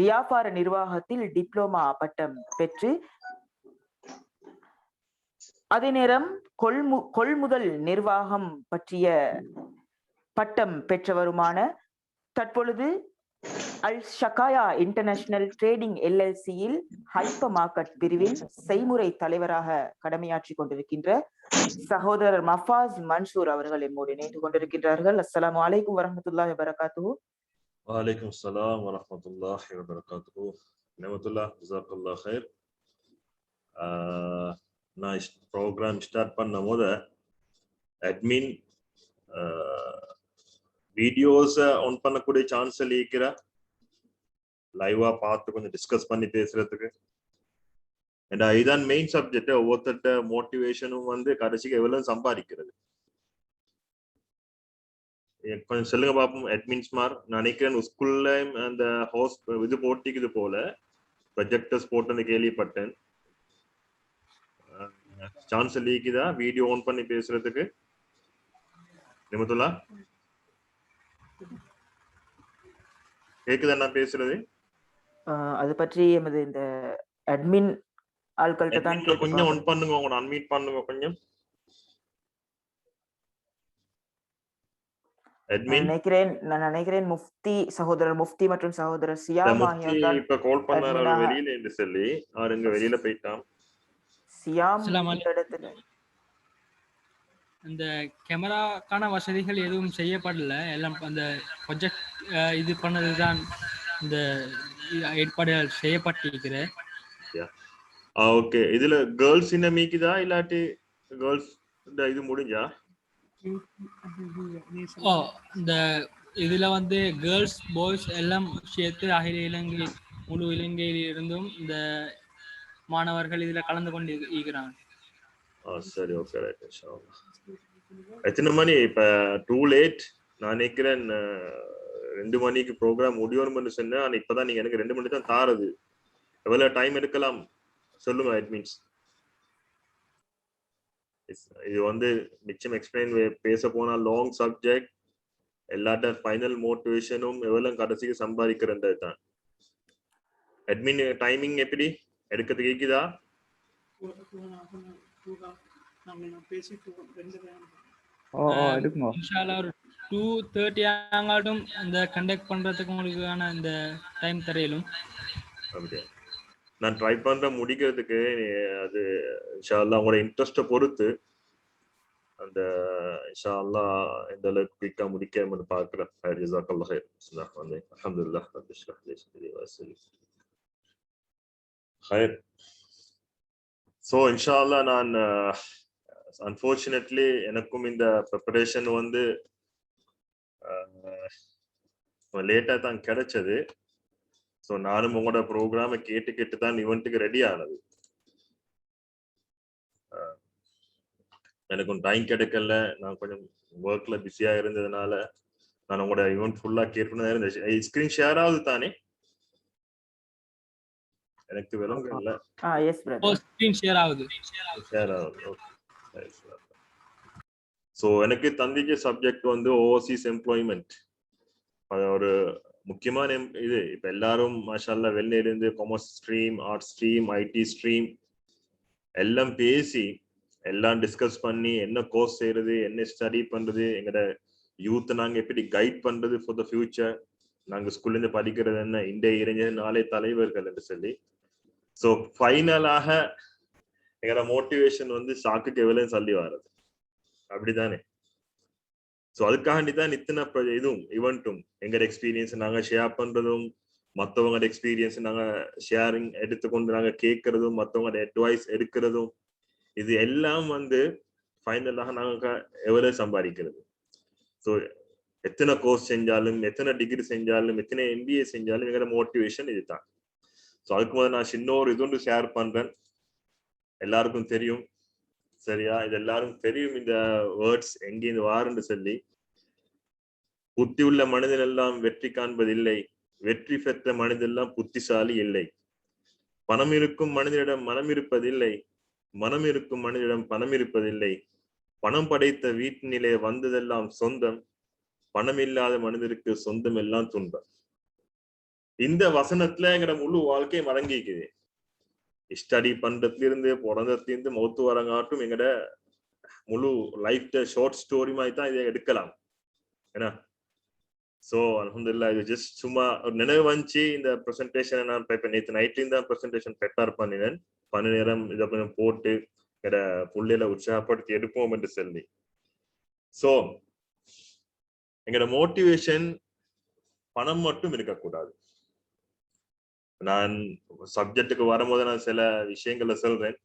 வியாபார நிர்வாகத்தில் டிப்ளோமா பட்டம் பெற்று அதே நேரம் கொள்முதல் நிர்வாகம் பற்றிய பட்டம் பெற்றவருமான தற்பொழுது அல் ஷகாயா இன்டர்நேஷனல் ட்ரேடிங் எல்எல்சியில் ஹைப்பர் மார்க்கெட் பிரிவின் செய்முறை தலைவராக கடமையாற்றிக் கொண்டிருக்கின்ற சகோதரர் மஃபாஸ் மன்சூர் அவர்கள் என்னோடு இணைந்து கொண்டிருக்கின்றார்கள். அஸ்ஸலாமு அலைக்கும் வரஹ்மத்துல்லாஹி வபரகாத்துஹு. வலைக்கும் ஸலாம் வரஹ்மத்துல்லாஹி வபரகாத்துஹு. நிமத்துல்லாஹ் ஜஸாக்கல்லாஹ் கைர். நான் ப்ரோக்ராம் ஸ்டார்ட் பண்ண போத அட்மின் வீடியோஸை ஆன் பண்ணக்கூடிய சான்ஸ் இருக்கிற லைவா பார்த்து கொஞ்சம் டிஸ்கஸ் பண்ணி பேசுறதுக்கு. ஏன்னா இதுதான் மெயின் சப்ஜெக்ட். ஒவ்வொருத்த மோட்டிவேஷனும் வந்து கடைசிக்கு எவ்வளவு சம்பாதிக்கிறது. கொஞ்சம் சொல்லுங்க பாப்போம் அட்மின்ஸ் மார். நான் நினைக்கிறேன் ஸ்கூல்ல அந்த ஹவுஸ் இது போட்டிக்குது போல ப்ரொஜெக்டர்ஸ் போட்டு கேள்விப்பட்டேன். சான்ஸ் லீக்குதா வீடியோ ஆன் பண்ணி பேசுறதுக்கு? நிமத்துல்லா கேக்குதா நான் பேசுறது? அது பற்றி எமது இந்த அட்மின் ஆட்கள்கிட்ட தான் கொஞ்சம் ஆன் பண்ணுங்க, உங்களோட அன்மியூட் பண்ணுங்க கொஞ்சம். நான் நினைக்கிறேன் முஃப்தி சகோதரர் முஃப்தி மற்றும் சகோதரர் சியாம் ஆகியோர் இப்ப கால் பண்ணாரு வெளியில என்று சொல்லி அவருங்க வெளியில போயிட்டான். சியாம் இடத்துல இந்த கேமராக்கான வசதிகள் எதுவும் செய்யப்படல. எல்லாம் அந்த ப்ரொஜெக்ட் இது பண்ணதுதான் இந்த ஏற்பாடுகள் செய்யப்பட்டிருக்கிற. ஓகே, இதுல கேர்ள்ஸ் இன்ன மீக்குதா இல்லாட்டி கேர்ள்ஸ் இது முடிஞ்சா? இந்த இதுல வந்து கேர்ள்ஸ் பாய்ஸ் எல்லாம் சேர்த்து அகில இலங்கை முழு இலங்கையில் இருந்தும் இந்த மாணவர்கள் இதுல கலந்து கொண்டு இருக்கிறாங்க. சரி, ஓகே, ரைட். இன்ஷாஅல்லாஹ். எத்தனை மணி இப்ப? Too late. நான் நினைக்கிறேன் 2 மணிக்கு ப்ரோக்ராம் முடியணும்னு சொன்னேன். ஆனா இப்பதான் நீங்க எனக்கு 2 மணி தான் தாரது. எவ்வளவு டைம் எடுக்கலாம் சொல்லுங்க அட்மின்ஸ். இது வந்து மிச்சம் எக்ஸ்பிளைன் பேச போனா லாங் சப்ஜெக்ட். எல்லாட்ட ஃபைனல் மோட்டிவேஷனும் எவ்வளவு கடைசிக்கு சம்பாதிக்கிறது தான். அட்மின் டைமிங் எப்படி எடுக்கிறது கேக்குதா? இன்ஷாஅல்லாஹ் ஒரு 2:30 ஆங்காட்டும் அந்த கண்டக்ட் பண்றதுக்கு உங்களுக்கான இந்த டைம் தரையிலும். அப்படியே நான் ட்ரை பண்றேன் முடிக்கிறதுக்கு. அது இன்ஷாஅல்லாஹ் உங்களோட இன்ட்ரெஸ்ட்டை பொறுத்து அந்த இன்ஷாஅல்லாஹ் இந்த அளவுக்கு குயிக்கா முடிக்க பார்க்கிறேன். ஜஸாக்கல்லாஹ் கைர். அல்ஹம்துலில்லாஹ் ரப்பில் ஷ்ரஹ் லி வஸல்லி கைர். ஸோ இன்ஷாஅல்லாஹ் நான் அன்ஃபார்ச்சுனேட்லி எனக்கும் இந்த ப்ரிப்பரேஷன் வந்து லேட்டா தான் கிடைச்சது. ஸோ நானும் உங்களோட ப்ரோக்ராமை கேட்டு தான் ஈவெண்ட்டுக்கு ரெடி ஆனது. எனக்கு டைம் கிடைக்கல. நான் கொஞ்சம் ஒர்க்ல பிஸியா இருந்ததுனால நான் உங்களோட ஈவெண்ட் ஃபுல்லா கேட்கணும் இருந்துச்சு. ஸ்கிரீன் ஷேர் ஆகுது தானே? எனக்கு விளங்க இல்ல. எஸ் பிரதர், ஸ்கிரீன் ஷேர் ஆகுது. ஸோ எனக்கு தந்திச்ச சப்ஜெக்ட் வந்து ஓவர்சீஸ் எம்ப்ளாய்மெண்ட். அது ஒரு முக்கியமான இது. இப்ப எல்லாரும் மாஷால்லா வெளில இருந்து commerce stream, arts stream, IT stream எல்லாம் பேசி எல்லாம் டிஸ்கஸ் பண்ணி என்ன கோர்ஸ் செய்யறது, என்ன ஸ்டடி பண்றது, எங்கட யூத் நாங்க எப்படி கைட் பண்றது ஃபார் த ஃபியூச்சர், நாங்க ஸ்கூல்ல இருந்து படிக்கிறது என்ன, இன்றைய இளைஞர் நாளை தலைவர்கள் என்று சொல்லி. ஸோ ஃபைனலாக எங்களோட மோட்டிவேஷன் வந்து சாக்குக்கு எவ்வளவு சொல்லி வர்றது அப்படித்தானே? ஸோ அதுக்காகண்டிதான் இத்தனை இதுவும் ஈவெண்ட்டும் எங்களோட எக்ஸ்பீரியன்ஸ் நாங்க ஷேர் பண்றதும், மற்றவங்களோட எக்ஸ்பீரியன்ஸ் நாங்க ஷேரிங் எடுத்துக்கொண்டு நாங்க கேட்கறதும், மற்றவங்களோட அட்வைஸ் எடுக்கிறதும், இது எல்லாம் வந்து ஃபைனலாக நாங்க எவ்வளவு சம்பாதிக்கிறது. ஸோ எத்தனை கோர்ஸ் செஞ்சாலும், எத்தனை டிகிரி செஞ்சாலும், எத்தனை MBA செஞ்சாலும் எங்களோட மோட்டிவேஷன் இதுதான். ஸோ அதுக்கு முதல்ல நான் சின்ன ஒரு இது ஒன்று ஷேர் பண்றேன். எல்லாருக்கும் தெரியும் சரியா? இது எல்லாரும் தெரியும் இந்த வேர்ட்ஸ் எங்கேருந்து வாருன்னு சொல்லி. புத்தி உள்ள மனிதன் எல்லாம் வெற்றி காண்பதில்லை, வெற்றி பெற்ற மனிதெல்லாம் புத்திசாலி இல்லை. பணம் இருக்கும் மனிதனிடம் மனம் இருப்பதில்லை, மனம் இருக்கும் மனிதனிடம் பணம் இருப்பதில்லை. பணம் படைத்த வீட்டினிலே வந்ததெல்லாம் சொந்தம், பணம் இல்லாத மனிதருக்கு சொந்தம் எல்லாம் துன்பம். இந்த வசனத்துல எங்கட முழு வாழ்க்கையும் அடங்கிக்குது. ஸ்டடி பண்றதுல இருந்து பிறந்ததுல இருந்து மௌத்து வரங்காட்டும் எங்கட முழு லைஃப் ஷார்ட் ஸ்டோரி மாதிரி தான் இதை எடுக்கலாம். ஏன்னா சோ அல்ஹம்துலில்லாஹ், இது ஜஸ்ட் சும்மா ஒரு நினைவு வந்துச்சு. இந்த ப்ரெசன்டேஷன் நான் நேற்று நைட்லயும் தான் ப்ரெசன்டேஷன் ப்ரிப்பேர் பண்ணினேன். 12 நேரம் இதை கொஞ்சம் போட்டு எங்கட புள்ளையில உற்சாகப்படுத்தி எடுப்போம் என்று சொல்லி. சோ எங்கட மோட்டிவேஷன் பணம் மட்டும் இருக்கக்கூடாது. நான் சப்ஜெக்டுக்கு வரும்போது நான் சில விஷயங்களை சொல்றேன்.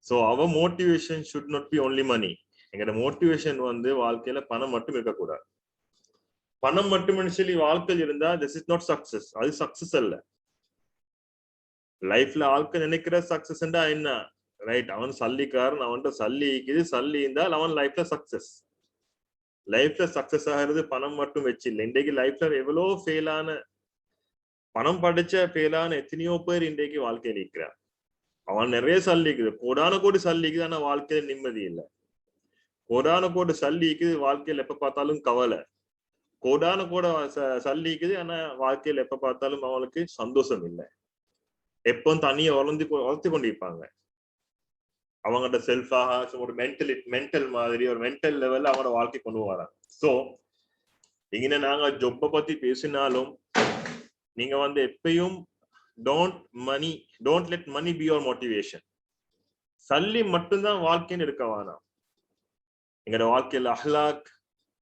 சோ அவர் motivation should not be only money. எங்கட மோட்டிவேஷன் வந்து வாழ்க்கையில பணம் மட்டும் இருக்கக்கூடாது. பணம் மட்டும் சொல்லி வாழ்க்கையில் இருந்தா திஸ் இஸ் நாட் சக்சஸ். அது சக்சஸ் அல்ல. லைஃப்ல ஆட்கள் நினைக்கிற சக்சஸ் என்ன, ரைட்? அவன் சல்லிக்காரன், அவன்கிட்ட சல்லி இருக்குது, சல்லி இருந்தால் அவன் லைஃப்ல சக்சஸ். லைஃப்ல சக்சஸ் ஆகிறது பணம் மட்டும் வச்சு இல்லை. இன்றைக்கு லைஃப்ல எவ்வளோ ஃபெயிலான, பணம் படிச்ச ஃபெயிலான எத்தனையோ பேர் இன்றைக்கு வாழ்க்கையில் இருக்கிறான். அவன் நிறைய சல்லிக்குது, கோடான கோடி சல்லிக்குது, ஆனா வாழ்க்கையில நிம்மதி இல்லை. கோடான கோடி சல்லிக்குது, வாழ்க்கையில் எப்ப பார்த்தாலும் கவலை. கோடான கூட சல்லிக்குது, ஆனா வாழ்க்கையில் எப்ப பார்த்தாலும் அவங்களுக்கு சந்தோஷம் இல்லை. எப்போ தனியை வளர்த்து கொண்டிருப்பாங்க. அவங்கள்ட்ட செல்ஃபாக ஒரு மென்டல் மாதிரி ஒரு மென்டல் லெவல்ல அவங்களோட வாழ்க்கை கொண்டு வராங்க. சோ இங்க நாங்க ஜொப்பை பத்தி பேசினாலும் நீங்க வந்து எப்பயும் don't let money be your motivation. சல்லி மட்டும்தான் வாழ்க்கைன்னு இருக்க வேணாம். எங்களோட வாழ்க்கையில் அஹ்லாக்,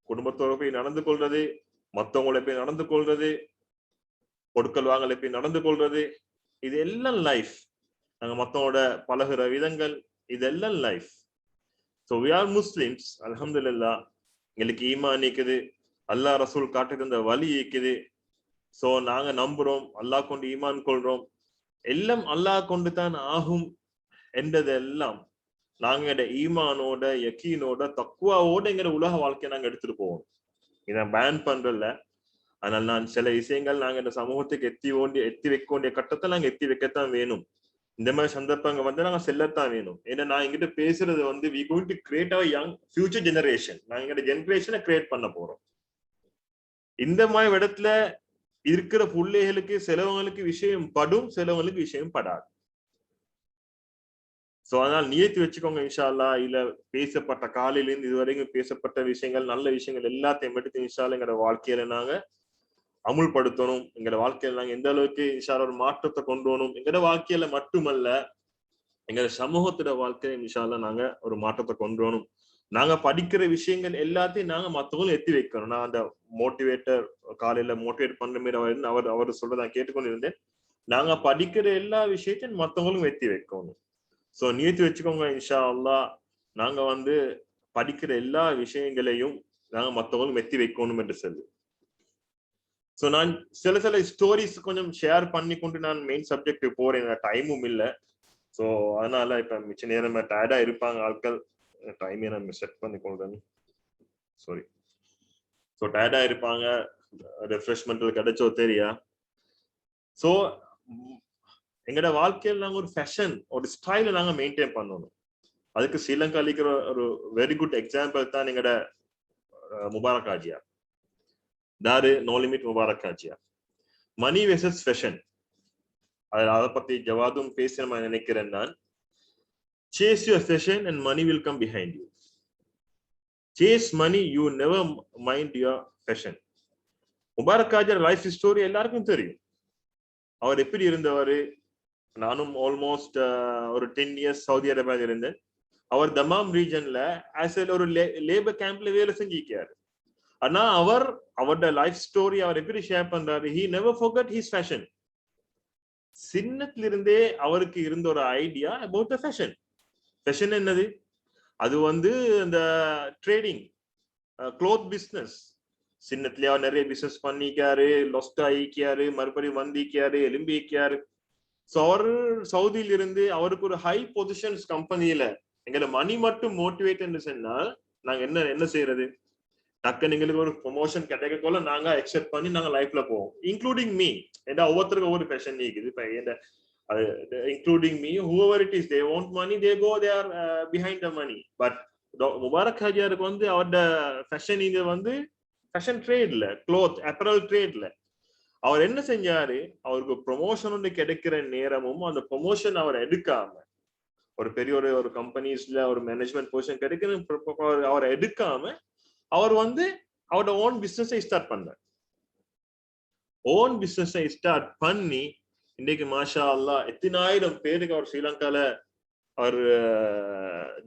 குடும்பத்தோட போய் நடந்து கொள்றது, மத்தவங்களை போய் நடந்து கொள்றது, கொடுக்கல் வாங்கலை போய் நடந்து கொள்றது, இது எல்லாம் லைஃப். நாங்க மத்தவங்களோட பழகுற விதங்கள், இதெல்லாம் life. So we are Muslims, அல்ஹம்துலில்லாஹ். எங்களுக்கு ஈமான் இருக்குது, அல்லாஹ் ரசூல் காட்டுக்கு இந்த வழி இருக்குது. சோ நாங்க நம்புறோம், அல்லாஹ் கொண்டு ஈமான் கொள்றோம். எல்லாம் அல்லாஹ் கொண்டு தான் ஆகும் என்றதெல்லாம் நாங்க ஈமானோட, யக்கீனோட, தக்குவாவோட எங்கிற உலக வாழ்க்கையை நாங்க எடுத்துட்டு போவோம். இதை பேன் பண்றல. அதனால நான் சில விஷயங்கள் நாங்க இந்த சமூகத்துக்கு எத்தி வைக்க வேண்டிய கட்டத்தை நாங்க எத்தி வைக்கத்தான் வேணும். இந்த மாதிரி சந்தர்ப்பங்கள் வந்து நாங்க செல்லத்தான் வேணும். ஏன்னா நான் எங்கிட்ட பேசுறது வந்து we going to create a young future generation. நாங்க எங்கிட்ட ஜெனரேஷனை கிரியேட் பண்ண போறோம். இந்த மாதிரி இடத்துல இருக்கிற பிள்ளைகளுக்கு சிலவங்களுக்கு விஷயம் படும், சிலவங்களுக்கு விஷயம் படாது. சோ அதனால நியத்தி வச்சுக்கோங்க. இன்ஷா அல்லாஹ் இல்ல பேசப்பட்ட காலையிலிருந்து இதுவரைக்கும் பேசப்பட்ட விஷயங்கள், நல்ல விஷயங்கள் எல்லாத்தையும் எடுத்து இன்ஷா அல்லாஹ் எங்களோட வாழ்க்கையில நாங்க அமுல்படுத்தணும். எங்களோட வாழ்க்கையில நாங்க எந்த அளவுக்கு இன்ஷா அல்லாஹ் ஒரு மாற்றத்தை கொண்டு வரணும். எங்களோட வாழ்க்கையில மட்டுமல்ல, எங்களோட சமூகத்தோட வாழ்க்கையில இன்ஷா அல்லாஹ் நாங்க ஒரு மாற்றத்தை கொண்டு வரணும். நாங்க படிக்கிற விஷயங்கள் எல்லாத்தையும் நாங்க மத்தவங்களும் எத்தி வைக்கணும். நான் அந்த மோட்டிவேட்டர் காலையில மோட்டிவேட் பண்ற மாதிரி அவர் சொல்றதை கேட்டுக்கொண்டிருந்தேன். நாங்க படிக்கிற எல்லா விஷயத்தையும் மத்தவங்களும் எத்தி வைக்கணும். சோ நியத்தி வச்சுக்கோங்க. இன்ஷா அல்லாஹ் நாங்க வந்து படிக்கிற எல்லா விஷயங்களையும் நாங்க மத்தவங்களும் எத்தி வைக்கணும் என்று சொல்லி. சோ நான் சில ஸ்டோரிஸ் கொஞ்சம் ஷேர் பண்ணி கொண்டு நான் மெயின் சப்ஜெக்ட் போறேன். டைமும் இல்லை. சோ அதனால இப்ப மிச்ச நேரம் டயர்டா இருப்பாங்க ஆட்கள். டைமே நம்ம செட் பண்ணி கொள்றேன். சாரி. சோ டயர்டா இருப்பாங்க, ரெஃப்ரெஷ்மெண்ட் கிடைச்சோ தெரியா. சோ எங்களோட வாழ்க்கையில் நாங்க ஒரு ஃபேஷன், ஒரு ஸ்டைல நாங்க மெயின்டைன் பண்ணணும். அதுக்கு ஸ்ரீலங்கா அளிக்கிற ஒரு வெரி குட் எக்ஸாம்பிள் தான் எங்களோட முபாரக் ஹாஜியா, தாரு நோ லிமிட் முபாரக் ஹாஜியா. மணி வெர்சஸ் ஃபேஷன், அதை பத்தி ஜவாதும் பேசி நம்ம நினைக்கிறேன் நான். Chase your fashion and money will come behind you. Chase money, you never mind your fashion. Mubarak Hajiya life story எல்லாருக்கும் தெரியும். அவர் எப்படி இருந்தவர். நானும் ஆல்மோஸ்ட் ஒரு 10 இயர்ஸ் சவுதி அரேபியாவில் இருந்தேன். அவர் தமாம் ரீஜன்ல ஒரு லேபர் கேம்ப்ல வேலை செஞ்சிருக்காரு. ஆனா அவரோட லைஃப் ஸ்டோரி அவர் எப்படி ஷேர் பண்றாரு, he never forgot his fashion. சின்னத்துல இருந்தே அவருக்கு இருந்த ஒரு idea about the fashion. Fashion என்னது? அது வந்து இந்த ட்ரேடிங், க்ளோத் பிஸ்னஸ். சின்னத்துலயே அவர் நிறைய பிசினஸ் பண்ணிக்காரு, லொஸ்ட் ஆகிக்காரு, மறுபடியும் வந்திக்காரு, எலும்பிக்காரு. ஸோ அவர் சவுதியில இருந்து அவருக்கு ஒரு ஹை பொசிஷன்ஸ் கம்பெனியில எங்களை மணி மட்டும் மோட்டிவேட் சொன்னால் நாங்க என்ன செய்யறது? டக்குன்னு எங்களுக்கு ஒரு ப்ரொமோஷன் கிடைக்க போல நாங்க எக்ஸெப்ட் பண்ணி நாங்க லைஃப்ல போவோம், இன்க்ளூடிங் மீ. ஏன்னா ஒவ்வொருத்தருக்கும் ஒவ்வொரு ஃபேஷன் இருக்குது. இப்ப including me, whoever it is, they want money, they are behind the money. But Mubarak ஹாஜியாருக்கு வந்து அவரோட ஃபேஷன் இங்க வந்து ஃபேஷன் ட்ரேட்ல, க்ளோத் அப்பரல் ட்ரேட்ல அவர் என்ன செஞ்சாரு, அவருக்கு ப்ரொமோஷன் ஒன்று கிடைக்கிற நேரமும் அந்த ப்ரொமோஷன் அவர் எடுக்காம, ஒரு பெரிய ஒரு கம்பெனிஸ்ல ஒரு மேனேஜ்மெண்ட் பொசிஷன் கிடைக்கிற அவர் எடுக்காம அவர் அவரோட ஓன் பிசினஸை ஸ்டார்ட் பண்ணார். ஓன் பிசினஸை ஸ்டார்ட் பண்ணி இன்னைக்கு மாஷா அல்லாஹ் எத்தனாயிரம் பேருக்கு அவர் ஸ்ரீலங்கால அவர்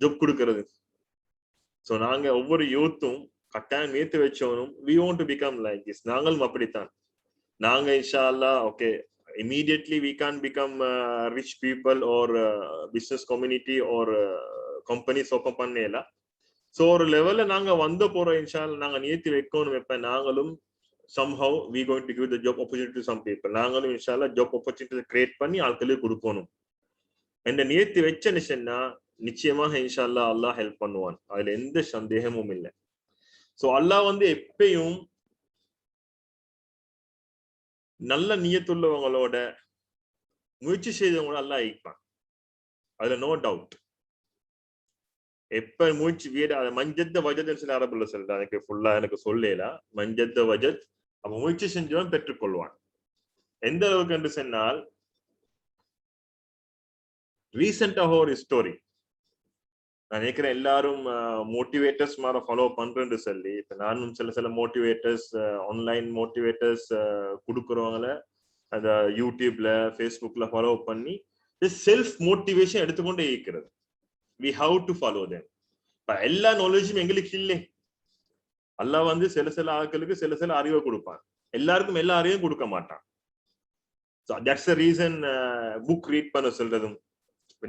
ஜாப் கொடுக்கிறது. சோ நாங்க ஒவ்வொரு யூத்தும் கட்டாயம் ஏத்து வச்சவனும் we want to become like this. நாங்களும் அப்படித்தான். நாங்க இன்ஷா அல்லாஹ் okay immediately we can't become rich people or business community or companies open பண்ணல. சோ ஒரு லெவல்ல நாங்க வந்த போறோம் இன்ஷா அல்லாஹ். நாங்க நியத்தி வைக்கணும். எப்ப நாங்களும் somehow we going to give the job opportunity to some people. நாங்களும் இன்ஷா அல்லாஹ் job opportunity கிரியேட் பண்ணி ஆட்களுக்கு கொடுக்கணும் என்ற நியத்தி வச்சேன்னா நிச்சயமாக இன்ஷா அல்லாஹ் அல்லாஹ் ஹெல்ப் பண்ணுவான். அதுல எந்த சந்தேகமும் இல்லை. சோ அல்லாஹ் எப்பயும் நல்ல நியத்துள்ளவங்களோட முயற்சி செய்தவங்களோட அல்லாஹ் ஈப்பான். அதுல நோ டவுட். எப்ப முயற்சி வீடு மஞ்சத்த வஜத் சில அரபுல சொல்ற எனக்கு ஃபுல்லா எனக்கு சொல்லல. மஞ்சத்த வஜத் அப்ப முயற்சி செஞ்சவன் பெற்றுக்கொள்வான். எந்த அளவுக்கு என்று சொன்னால் ரீசெண்டாக ஒரு ஸ்டோரி நான் நினைக்கிறேன் எல்லாரும் மோட்டிவேட்டர்ஸ் மாதிரி ஃபாலோ பண்றேன்னு சொல்லி இப்ப நானும் சில மோட்டிவேட்டர்ஸ் ஆன்லைன் மோட்டிவேட்டர்ஸ் கொடுக்குறவங்கள அந்த யூடியூப்ல ஃபேஸ்புக்ல ஃபாலோ பண்ணி செல்ஃப் மோட்டிவேஷன் எடுத்துக்கொண்டே இருக்கிறது. we have to follow them. எல்லா நாலேஜும் எங்களுக்கு இல்லை. அல்லாஹ் சில ஆட்களுக்கு சில அறிவை கொடுப்பான். எல்லாருக்கும் எல்லா அறிவையும் கொடுக்க மாட்டான். that's the reason book read பண்ண சொல்றதும்.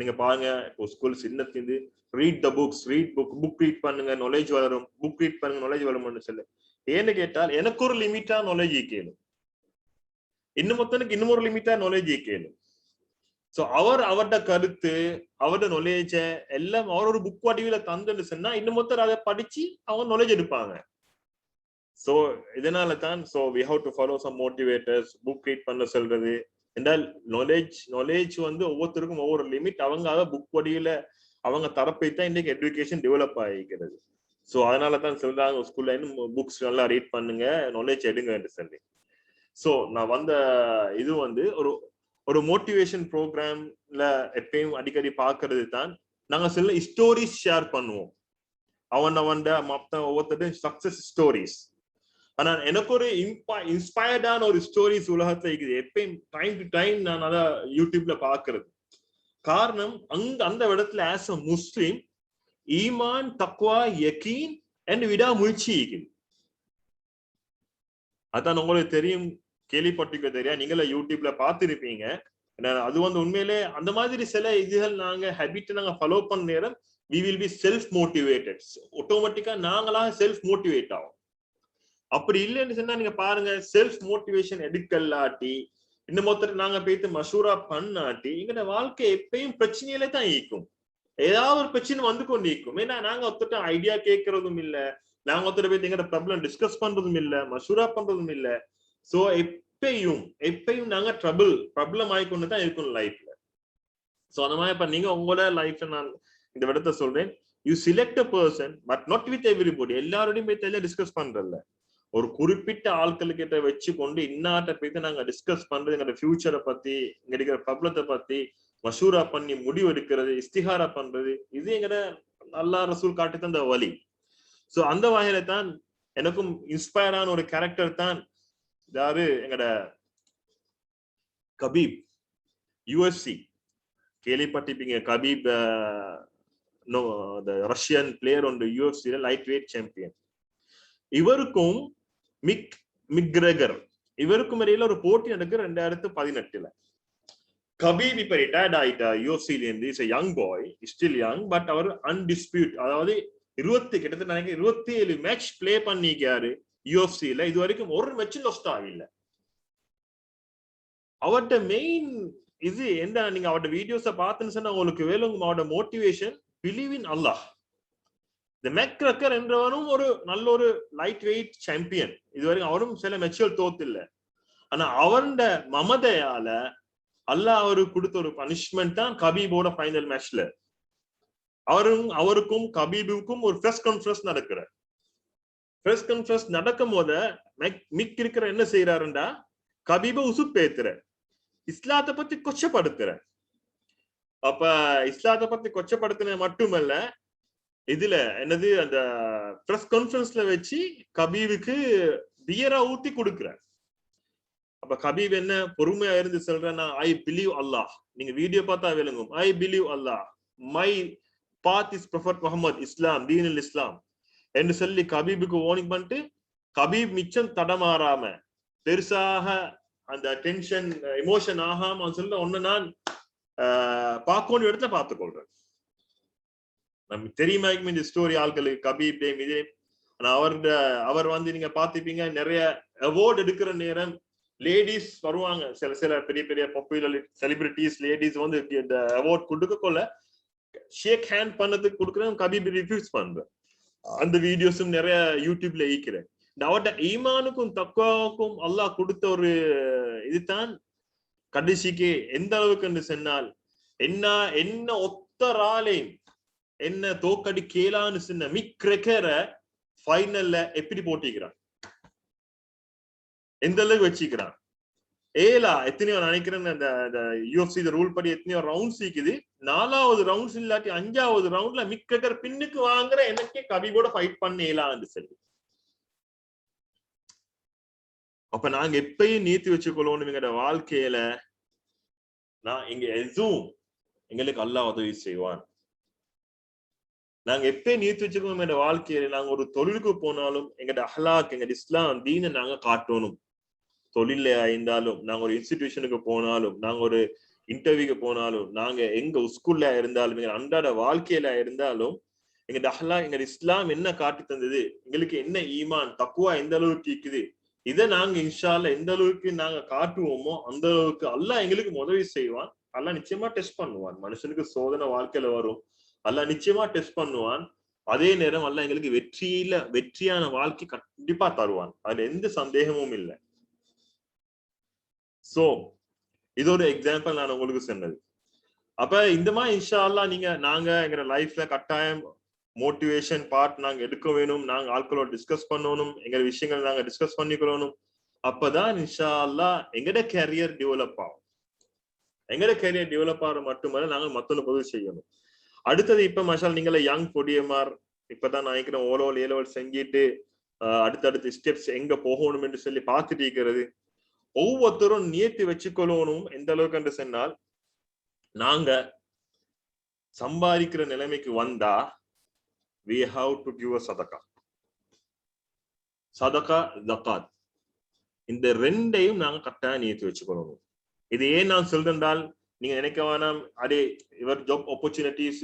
நீங்க பாருங்க இப்போ ஸ்கூல் சின்னத்திலிருந்து read the books book read பண்ணுங்க நாலேஜ் வளரும், புக் ரீட் பண்ணுங்க நாலேஜ் வளரும்னு சொல்லு. ஏன்னு கேட்டால் எனக்கு ஒரு லிமிட்டா நாலேஜ் கேளும், இன்னொருத்தனுக்கு இன்னொரு லிமிட்டா நாலேஜ் கேளும். சோ அவரோட கருத்து அவரோட நாலேஜ எல்லாம் அவர் ஒரு புக் வடிவில தந்துன்னு சொன்னா இன்னொருத்தர் அதை படிச்சு அவங்க நாலேஜ் எடுப்பாங்க. சோ இதனால தான் we have to follow some motivators. Book read பண்ண சொல்றது என்றால் நாலேஜ் ஒவ்வொருத்தருக்கும் ஒவ்வொரு லிமிட். அவங்க புக் வடிவில அவங்க தரப்பை தான் இன்னைக்கு எஜுகேஷன் டெவலப் ஆகிக்கிறது. சோ அதனாலதான் சொல்றாங்க ஸ்கூல்ல புக்ஸ் நல்லா ரீட் பண்ணுங்க நாலேஜ் எடுங்க என்று சொல்லி. சோ நான் இது ஒரு மோட்டிவேஷன் ப்ரோக்ராம்ல எப்பயும் அடிக்கடி பாக்குறது தான் நாங்க சில ஸ்டோரிஸ் ஷேர் பண்ணுவோம். ஒவ்வொருத்தரும் சக்சஸ் ஸ்டோரிஸ். ஆனா எனக்கு ஒரு இன்ஸ்பயர்டான ஒரு ஸ்டோரிஸ் உலகத்துல இருக்குது. எப்பயும் டைம் டு டைம் நான் அதான் யூடியூப்ல பாக்குறது. காரணம் அந்த இடத்துல ஆஸ் அ முஸ்லிம் ஈமான் தக்வா யகீன் அண்ட் விடாமுயற்சி இருக்குது. அதான் உங்களுக்கு தெரியும், கேள்விப்பட்டிருக்க தெரியா, நீங்கள யூடியூப்ல பார்த்திருப்பீங்க. அது உண்மையிலே அந்த மாதிரி சில இதுகள் நாங்க ஹேபிட் நாங்க ஃபாலோ பண்ண நேரம் we will be self motivated. ஆட்டோமேட்டிக்கா நாங்களா செல்ஃப் மோட்டிவேட் ஆகும். அப்படி இல்லைன்னு சொன்னா நீங்க பாருங்க, செல்ஃப் மோட்டிவேஷன் எடுக்கலாட்டி இன்னும் நாங்க போயிட்டு மசூரா பண்ணாட்டி எங்கட வாழ்க்கை எப்பயும் பிரச்சனையில தான் ஈக்கும். ஏதாவது ஒரு பிரச்சனை கொண்டு ஈக்கும். ஏன்னா நாங்க ஒருத்தட்ட ஐடியா கேட்கறதும் இல்ல, நாங்க ஒருத்தர் போயிட்டு எங்கட ப்ராப்ளம் டிஸ்கஸ் பண்றதும் இல்ல, மசூரா பண்றதும் இல்ல. சோ எப்பயும் நாங்க ப்ராப்ளம் ஆயிக்கொண்டுதான் இருக்கும் லைஃப்ல. சோ அந்த மாதிரி இப்ப நீங்க உங்களோட லைஃப்ல நான் இந்த விடத்தை சொல்றேன், you select a person but not with everybody. எல்லாரோடையும் போய் டிஸ்கஸ் பண்றதில்ல, ஒரு குறிப்பிட்ட ஆட்களுக்கிட்ட வச்சு கொண்டு இன்னாட்ட போயிட்டு நாங்க டிஸ்கஸ் பண்றது எங்களோட ஃபியூச்சரை பத்தி இங்க இருக்கிற ப்ராப்ளத்தை பத்தி மசூரா பண்ணி முடிவு எடுக்கிறது, இஸ்திஹாரா பண்றது. இது எங்கட அல்லாஹ் ரசூல் காட்டி தந்த வழி. சோ அந்த வகையில தான் எனக்கும் இன்ஸ்பயரான ஒரு கேரக்டர் தான் யாரு, எங்கட கபீப். UFC கேள்விப்பட்டிருப்பீங்க. Khabib Russian player on the UFC light weight champion. இவருக்கும் மிக்ரெகர் இவருக்கும் இடையில ஒரு போட்டி நடக்குது 2018. கபீப் இப்ப ரிட்டையர்ட் ஆயிட்டா UFC-ல இருந்து. Is a young boy, still young, but அவர் அன்டிஸ்பியூட், அதாவது கிட்டத்தட்ட 27 மேட்ச் பிளே பண்ணிக்காரு UFC-ல. இது வரைக்கும் ஒரு மேட்ச் லாஸ்ட் ஆகல. அவர்கிட்ட மெயின் இது என்ன, நீங்க அவரோட வீடியோஸை பார்த்துன்னு சொன்னா உங்களுக்கு வேலும் அவரோட மோட்டிவேஷன் பிலீவ் இன் அல்லாஹ். இந்த மெக்ரெகர் என்றவனும் ஒரு நல்ல ஒரு லைட் வெயிட் சாம்பியன். இதுவரைக்கும் அவரும் சில மெச்சுவல் தோத்து இல்ல. ஆனா அவருடைய மமதையால அல்லாஹ் அவருக்கு கொடுத்த ஒரு பனிஷ்மெண்ட் தான் கபீபோட ஃபைனல் மேட்ச்ல. அவருக்கும் கபீபுக்கும் ஒரு பிரஸ் கான்ஃபரன்ஸ் நடக்கிற. பிரஸ் கான்ஃபரன்ஸ் நடக்கும் போது மிக் இருக்கிற என்ன செய்யறாருண்டா, கபீப உசுப்பேத்துற, இஸ்லாத்தை பத்தி கொச்சப்படுத்துற. அப்ப இஸ்லாத்தை பத்தி கொச்சப்படுத்தின மட்டுமல்ல, இதுல என்னது அந்த பிரஸ் கான்ஃபரன்ஸ்ல வச்சு கபீபுக்கு பியரா ஊத்தி கொடுக்குற. அப்ப கபீப் என்ன பொறுமையா இருந்து சொல்றேன்னா, ஐ பிலீவ் அல்லாஹ். நீங்க வீடியோ பார்த்தா விளங்கும். I believe Allah, my path is prophet Muhammad, Islam தீனுல் இஸ்லாம் என்று சொல்லி கபீபுக்கு வார்னிங் பண்ணிட்டு, கபீப் மிச்சம் தடமாறாம பெருசாக அந்த டென்ஷன் எமோஷன் ஆகாம சொல்ல ஒன்னு நான் பார்க்க இடத்துல பார்த்துக்கொள்றேன். நமக்கு தெரியுமா இந்த ஸ்டோரி ஆட்களுக்கு கபீப் டேம் இதே. ஆனா அவர் வந்து நீங்க பாத்துப்பீங்க, நிறைய அவார்டு எடுக்கிற நேரம் லேடிஸ் வருவாங்க. சில பெரிய பெரிய பாப்புலர் செலிபிரிட்டிஸ் லேடிஸ் வந்து இந்த அவார்ட் கொடுக்க கொள்ள ஷேக் ஹேண்ட் பண்ணதுக்கு கொடுக்குறேன், கபீப் ரிஃப்யூஸ் பண்றேன். அந்த வீடியோஸும் நிறைய யூடியூப்ல ஈக்கிறேன். அவட்ட ஈமானுக்கும் தக்வாவுக்கும் அல்லாஹ் கொடுத்த ஒரு இதுதான் கடைசிக்கு எந்த அளவுக்கு சொன்னால், என்ன ஒத்தராலே என்ன தோக்கடி கேளான்னு சொன்ன மிக்ரெக்கர ஃபைனல்ல எப்படி போட்டிக்கிறான், எந்த அளவுக்கு வச்சுக்கிறான். ஏலா எத்தனையோ நினைக்கிறேன் அந்த UFC ரூல் படி எத்தனையோ ரவுண்ட்ஸ் இருக்குது. 4வது ரவுண்ட்ஸ் இல்லாட்டி 5வது ரவுண்ட்ல மிக்ரெக்கர் பின்னுக்கு வாங்குற எனக்கே கபீபோட ஃபைட் பண்ண ஏலான்னு சொல்லி. அப்ப நாங்க எப்பயும் நீத்தி வச்சுக்கொள்ளணும் எங்களோட வாழ்க்கையில. நான் இங்க எதுவும் எங்களுக்கு அல்லாஹ் உதவி செய்வான். நாங்க எப்பயும் நீத்தி வச்சுக்கணும் எங்களோட வாழ்க்கையில. நாங்க ஒரு தொழிலுக்கு போனாலும் எங்களோட அஹ்லாக், எங்களோட இஸ்லாம் தீனை நாங்க காட்டணும். தொழில இருந்தாலும், நாங்க ஒரு இன்ஸ்டிடியூஷனுக்கு போனாலும், நாங்க ஒரு இன்டர்வியூக்கு போனாலும், நாங்க எங்க ஸ்கூல்ல இருந்தாலும், எங்க அன்றாட வாழ்க்கையில இருந்தாலும், எங்களோட அஹ்லாக், எங்களோட இஸ்லாம் என்ன காட்டி தந்தது, எங்களுக்கு என்ன ஈமான் தக்குவா எந்த அளவுக்கு இருக்குது, இதை நாங்க இன்ஷா அல்லாஹ் எந்த அளவுக்கு நாங்க காட்டுவோமோ அந்த அளவுக்கு அல்லாஹ் எங்களுக்கு உதவி செய்வான். அல்லாஹ் நிச்சயமா டெஸ்ட் பண்ணுவான். மனுஷனுக்கு சோதனை வாழ்க்கையில வரும், அல்லாஹ் நிச்சயமா டெஸ்ட் பண்ணுவான். அதே நேரம் அல்லாஹ் எங்களுக்கு வெற்றியான வாழ்க்கை கண்டிப்பா தருவான். அதுல எந்த சந்தேகமும் இல்லை. சோ இது ஒரு எக்ஸாம்பிள் நான் உங்களுக்கு சொன்னது. அப்ப இந்த மாதிரி இன்ஷா அல்லாஹ் நாங்க எங்க லைஃப்ல கட்டாயம் மோட்டிவேஷன் பார்ட் நாங்க எடுக்க வேணும். நாங்க ஆட்களோட டிஸ்கஸ் பண்ணணும், எங்க விஷயங்கள் நாங்க டிஸ்கஸ் பண்ணிக்கணும். அப்பதான் இன்ஷா அல்லாஹ் எங்கட கேரியர் டெவலப் ஆகும். எங்கட கேரியர் டெவலப் ஆகிற மட்டுமல்ல, நாங்க மத்தவங்களுக்கு உதவி செய்யணும். அடுத்தது இப்ப மஷால் நீங்கள யங் பொடியமார் இப்பதான் நான் நினைக்கிறேன் ஓலோல் ஏலோல் செஞ்சிட்டு அடுத்தடுத்த ஸ்டெப்ஸ் எங்க போகணும் என்று சொல்லி பார்த்துட்டு இருக்கிறது. ஒவ்வொருத்தரும் நியத்தி வச்சுக்கொள்ளணும். எந்த அளவுக்கு என்று சொன்னால், நாங்க சம்பாதிக்கிற நிலைமைக்கு வந்தா we have to give a sadaqah. Sadaqah, zakat. இந்த ரெண்டையும் நாங்க கட்டாயம் நியத்தி வச்சுக்கொள்ளணும். இது ஏன் நான் சொல்றேன்டால், நீங்க நினைக்க வேணாம் அதே இவர் ஜாப் ஆப்பர்ச்சுனிட்டிஸ்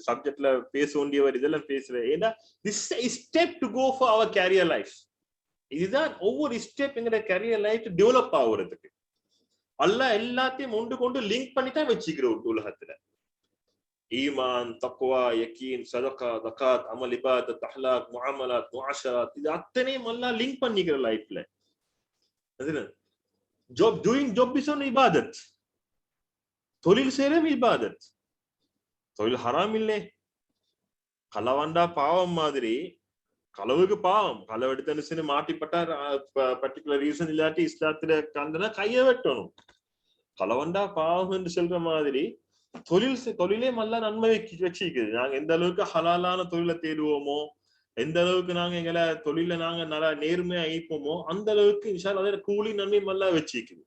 சப்ஜெக்ட்ல பேச வேண்டியவர் இதெல்லாம் பேசுற. ஏன்னா this is step to go for our career life. இதுதான் ஒவ்வொரு ஸ்டெப் எங்கட கேரியர் லைஃப் டெவலப் ஆகுறதுக்கு அல்லாஹ் எல்லாத்தையும் ஒன்று கொண்டு லிங்க் பண்ணி தான் வச்சுக்கிறோம் உலகத்துல. ஈமான், தக்வா, யகீன், சதகா, ஜகாத், அமல், இபாதத், அஹ்லாக், முஆமலாத், முஆஷராத், இது அத்தனையும் அல்லாஹ் லிங்க் பண்ணிக்கிற லைஃப்ல. ஜாப் இஸ் ஒன் இபாதத். தொழில் செய்யறது இபாதத். தொழில் ஹராம் இல்லை. களவாண்டா பாவம் மாதிரி, களவுக்கு பாவம். களவு எடுத்து மாட்டிப்பட்டா பர்டிகுலர் ரீசன் இல்லாட்டி இஸ்லாத்துல கலந்துனா கைய வெட்டணும். களவண்டா பாவம் என்று சொல்ற மாதிரி தொழிலே நல்லா நன்மை வச்சிருக்குது. நாங்க எந்த அளவுக்கு ஹலாலான தொழிலை தேடுவோமோ, எந்த அளவுக்கு நாங்க எங்களை தொழில நாங்க நல்லா நேர்மையா ஐப்போமோ, அந்த அளவுக்கு இன்ஷா அல்லாஹ் கூலி நன்மை நல்லா வச்சிருக்குது.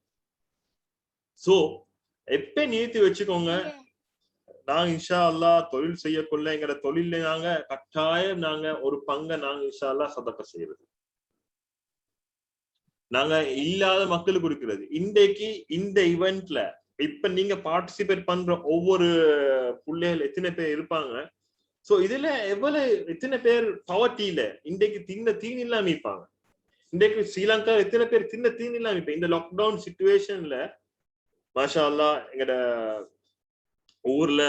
சோ எப்ப நியத்தி வச்சுக்கோங்க, நாங்க இன்ஷா அல்லாஹ் தொழில் செய்யக்குள்ள எங்கட தொழில நாங்க கட்டாயம் நாங்க ஒரு பங்கை நாங்க இன்ஷா அல்லாஹ் சதக்கா செய்யறது, நாங்க இல்லாத மக்களுக்கு கொடுக்கிறது. இன்றைக்கு இந்த ஈவென்ட்ல இப்ப நீங்க பார்ட்டிசிபேட் பண்ற ஒவ்வொரு பிள்ளைகள் எத்தனை பேர் இருப்பாங்க. சோ இதுல எத்தனை பேர் பவர்ட்டியில இன்றைக்கு தீன் இல்லாம இருப்பாங்க. இன்றைக்கு ஸ்ரீலங்கா எத்தனை பேர் தீன் இல்லாம இருப்பாங்க. இந்த லாக்டவுன் சிச்சுவேஷன்ல மாஷா அல்லாஹ் எங்கட ஊர்ல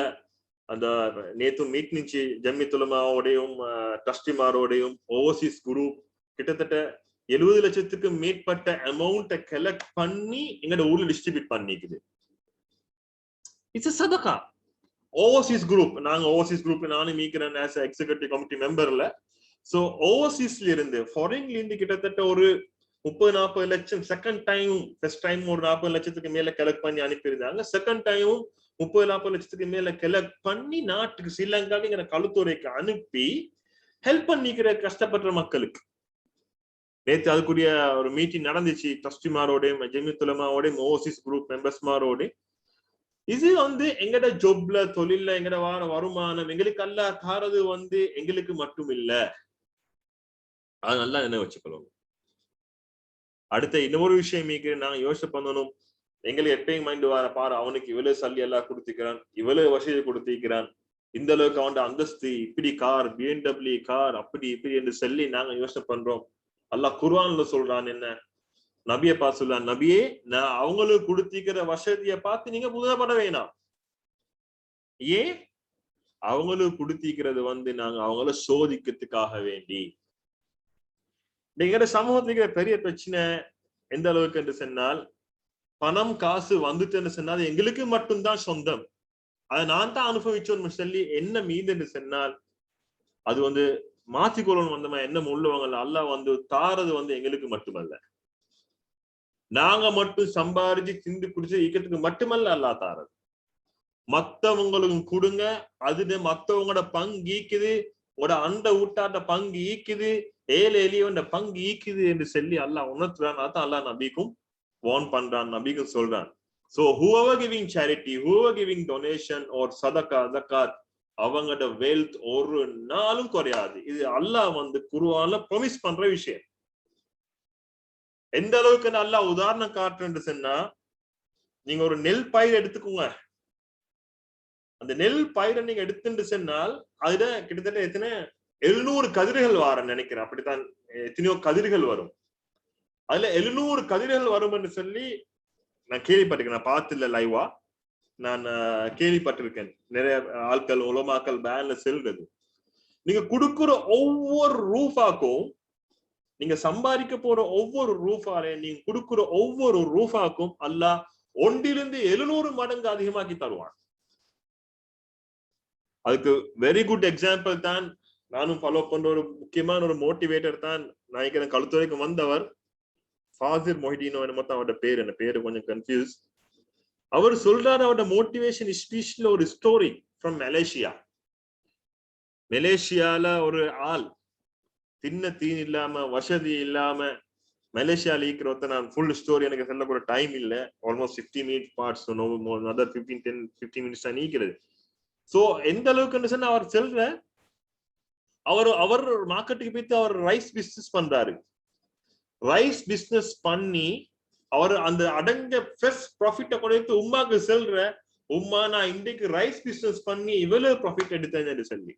அந்த நேத்து மீட்னிச்சு ஜம்மித்துலமாவோடையும் ட்ரஸ்டிமாரோடையும் ஓவர்சீஸ் குரூப் கிட்டத்தட்ட 70 லட்சத்துக்கு மேற்பட்ட அமௌண்ட்டை கலெக்ட் பண்ணி எங்கட ஊர்ல டிஸ்ட்ரிபியூட் பண்ணிக்குது. இட்ஸ் சதகா. ஓவர்சீஸ் குரூப், நாங்க ஓவர்சீஸ் குரூப் நானும் மீக்கிறேன் ஆஸ் எக்ஸிகூட்டிவ் கமிட்டி மெம்பர்ல. சோ ஓவர்சீஸ்ல இருந்து ஃபாரின்ல இருந்து கிட்டத்தட்ட ஒரு 30-40 லட்சம் செகண்ட் டைம். ஃபர்ஸ்ட் டைம் ஒரு 40 லட்சத்துக்கு மேல கலெக்ட் பண்ணி அனுப்பியிருந்தாங்க. செகண்ட் டைமும் 30-40 லட்சத்துக்கு மேல கலெக்ட் பண்ணி நாட்டுக்கு ஸ்ரீலங்காவிங்கிற களுத்துறைக்கு அனுப்பி ஹெல்ப் பண்ணிக்கிற கஷ்டப்படுற மக்களுக்கு. நேற்று அதுக்குரிய ஒரு மீட்டிங் நடந்துச்சு ட்ரஸ்டிமாரோடையும் ஜெமியத்துல் உலமாவோடையும் ஓவர்சீஸ் குரூப் மெம்பர்ஸ்மாரோடையும். இது எங்கட ஜொப்ல தொழில்ல எங்கட வார வருமானம் எங்களுக்கு அல்லாஹ் தாரது எங்களுக்கு மட்டும் இல்ல. அது நல்லா என்ன வச்சுக்கணும். அடுத்த இன்னொரு விஷயம் நாங்க யோசனை பண்ணணும். எங்களுக்கு எப்பயும் மைண்ட் வர பாரு, அவனுக்கு இவ்வளவு சல்லி எல்லாம் கொடுத்திருக்கிறான், இவ்வளவு வசதி கொடுத்திருக்கிறான், இந்த அளவுக்கு அவன் அந்தஸ்து, இப்படி கார், BMW கார், அப்படி இப்படி என்று சொல்லி நாங்க யோசனை பண்றோம். அல்லாஹ் குர்ஆன்ல சொல்றான் என்ன, நபியை பார்த்து சொல்றான், நபியே நான் அவங்களுக்கு கொடுத்திருக்கிற வசதியை பார்த்து நீங்க புதுப்பட வேணாம். ஏன்? அவங்களுக்கு கொடுத்திருக்கிறது நாங்க அவங்கள சோதிக்கிறதுக்காக வேண்டி. நீங்க சமூகத்துக்கு பெரிய பிரச்சனை எந்த அளவுக்கு என்று சொன்னால், பணம் காசு வந்துட்டு சொன்னால் எங்களுக்கு மட்டும்தான் சொந்தம், அதை நான் தான் அனுபவிச்சோன்னு சொல்லி என்ன மீது என்று சொன்னால் அது மாத்திக்கொள்ளணும். வந்தமா என்ன உள்ளவங்க அல்லாஹ் தாரது எங்களுக்கு மட்டுமல்ல, நாங்க மட்டும் சம்பாரிச்சு திண்டு குடிச்சு ஈக்கிறதுக்கு மட்டுமல்ல அல்லாஹ் தாரது, மத்தவங்களுக்கும் கொடுங்க. அது மத்தவங்களோட பங்கு ஈக்குது, உங்களோட அண்ட ஊட்டாட்ட பங்கு ஈக்குது, ஏழை எளியவன் பங்கு ஈக்குது என்று சொல்லி அல்லாஹ் உணர்த்துறான். அதான் அல்லாஹ் நபிக்கும் வார்ன் பண்றான், நபிக்கும் சொல்றான். So whoever giving charity, whoever giving donation or sadaqah, zakat, அவங்களோட வெல்த் ஒரு நாளும் குறையாது. இது அல்லாஹ் குர்ஆன்ல ப்ராமிஸ் பண்ற விஷயம். எந்த அளவுக்கு அல்லாஹ் உதாரணம் காட்டுறேன்னு சொன்னா, நீங்க ஒரு நெல் பயிர் எடுத்துக்கோங்க. அந்த நெல் பயிரை நீங்க எடுத்துட்டு சொன்னால் அதுல கிட்டத்தட்ட எத்தனை 700 கதிர்கள் வாரன்னு நினைக்கிறேன். அப்படித்தான் எத்தனையோ கதிர்கள் வரும். அதுல 700 கதிர்கள் வரும் என்று சொல்லி நான் கேள்விப்பட்டிருக்கேன். நான் பார்த்துல லைவா நான் கேள்விப்பட்டிருக்கேன். நிறைய ஆட்கள் உலமாக்கள் பேன்ல செல்றது. நீங்க கொடுக்குற ஒவ்வொரு ரூபாக்கும், நீங்க சம்பாதிக்க போற ஒவ்வொரு ரூபாலே நீங்க கொடுக்குற ஒவ்வொரு ரூபாக்கும் அல்லாஹ் 1 700 மடங்கு அதிகமாக்கி தருவான். அதுக்கு வெரி குட் எக்ஸாம்பிள் தான் நானும் ஃபாலோ பண்ற ஒரு முக்கியமான ஒரு மோட்டிவேட்டர் தான் நினைக்கிறேன். கழுத்துறைக்கு வந்தவர் ஃபாசிர் மொஹிதீனோ என்ன மொத்தம் அவரோட பேர், என்ன பேரு கொஞ்சம் கன்ஃபியூஸ். அவர் சொல்றாரு அவரோட மோட்டிவேஷன் ஸ்பீச்ல ஒரு ஸ்டோரி ஃப்ரம் மலேசியா. மலேசியால ஒரு ஆள் தின்ன தீன் இல்லாம வசதி இல்லாம மலேசியால இருக்கிற ஒருத்தர், நான் ஃபுல் ஸ்டோரி எனக்கு சொல்லக்கூட டைம் இல்ல, almost 15 minute parts, another 15 minutes தான் நீக்கிறது. சோ எந்த அளவுக்கு சொன்னா அவர் செல்ற அவர் மார்க்கெட்டுக்கு போயிட்டு அவர் ரைஸ் பிசினஸ் பண்றாரு. ரைஸ் பிசினஸ் பண்ணி அவர் அந்த அடைஞ்ச ஃபர்ஸ்ட் ப்ராஃபிட்டை கொடுத்து உமாக்கு செல்ற, உமா நான் இன்றைக்கு ரைஸ் பிசினஸ் பண்ணி இவ்வளவு ப்ராஃபிட் எடுத்தேன்னு சொல்லி.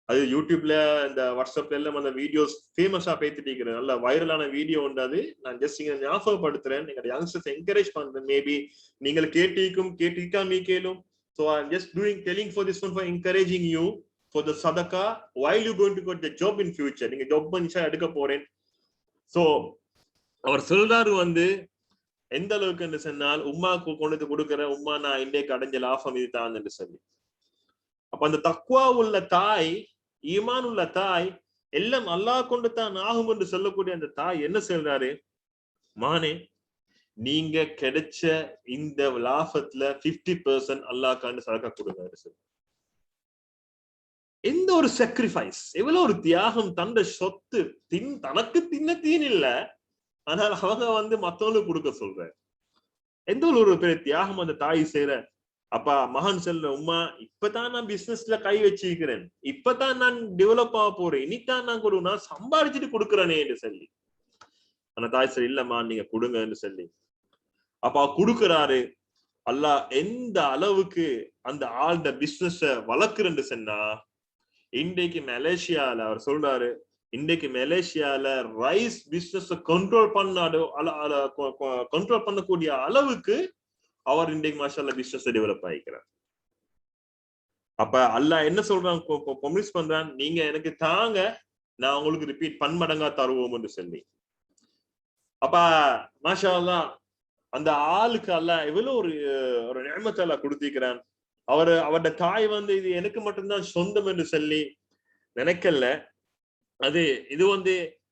அது யூடியூப்ல இந்த வாட்ஸ்அப்ல எல்லாம் அந்த வீடியோஸ் ஃபேமஸா பேசிட்டு இருக்கிறேன். நல்ல வைரலான வீடியோ உண்டு. அது நான் ஜஸ்ட் இங்க ஞாபகப்படுத்துறேன். நீங்க யங்ஸ்டர்ஸ் என்கரேஜ் பண்றேன். மேபி நீங்கள் கேட்டிருக்காம கேளும். So I'm just telling for this one for encouraging you for the sadaqah while you going to get the job in future. நீங்க ஜாப் பண்ணிச்சா எடுக்க போறேன். So அவர் சொல்றாரு எந்த அளவுக்கு என்று சொன்னால், உம்மாக்கு கொண்டு கொடுக்கிற உம்மா நான் இன்றைக்கு அடைஞ்ச லாபம் இதுதான் என்று சொல்லி. அப்ப அந்த தக்வா உள்ள தாய், ஈமான் உள்ள தாய், எல்லாம் அல்லாஹ் கொண்டு தான் ஆகும் என்று சொல்லக்கூடிய அந்த தாய் என்ன சொல்றாரு, மானே நீங்க கிடைச்ச இந்த லாபத்துல 50% அல்லாஹ்க்காண்டு சதக்கா கொடுங்க. எந்த ஒரு சாக்ரிஃபைஸ், எவ்வளவு ஒரு தியாகம். தந்த சொத்து தனக்கு தின்ன தீன் இல்ல, ஆனால் அவங்க மத்தவங்களுக்கு கொடுக்க சொல்ற. எந்த ஒரு பெரிய தியாகம் அந்த தாய் செய்யற. அப்பா மகன் சொல்ற, உம்மா இப்பதான் நான் பிசினஸ்ல கை வச்சிருக்கிறேன், இப்பதான் நான் டெவலப் ஆக போறேன், இனித்தான் நான் சம்பாதிச்சுட்டு கொடுக்குறேனே என்று சொல்லி. அந்த தாய் சரி இல்லம்மா நீங்க கொடுங்கன்னு சொல்லி அப்பா கொடுக்குறாரு. அல்லாஹ் எந்த அளவுக்கு அந்த ஆள்ட பிசினஸ வளர்க்குறேன்னு சொன்னா, இன்றைக்கு மலேசியால அவர் சொல்றாரு, இன்றைக்கு மலேசியால ரைஸ் பிசினஸ் கண்ட்ரோல் பண்ணக்கூடிய அளவுக்கு அவர் இன்றைக்கு மாஷாஅல்லாஹ் பிசினஸ் டெவலப் ஆகிக்கிறார். அப்ப அல்லாஹ் என்ன சொல்றான், ப்ராமிஸ் பண்றான், நீங்க எனக்கு தாங்க, நான் உங்களுக்கு ரிப்பீட் பன்மடங்கா தருவோம் என்று சொல்லி. அப்ப மாஷாஅல்லாஹ் அந்த ஆளுக்கு அல்லாஹ் எவ்வளவு ஒரு நிஅமத் அல்லாஹ் கொடுத்திருக்கிறான். அவரோட தாய் இது எனக்கு மட்டும்தான் சொந்தம் என்று சொல்லி நினைக்கல. இது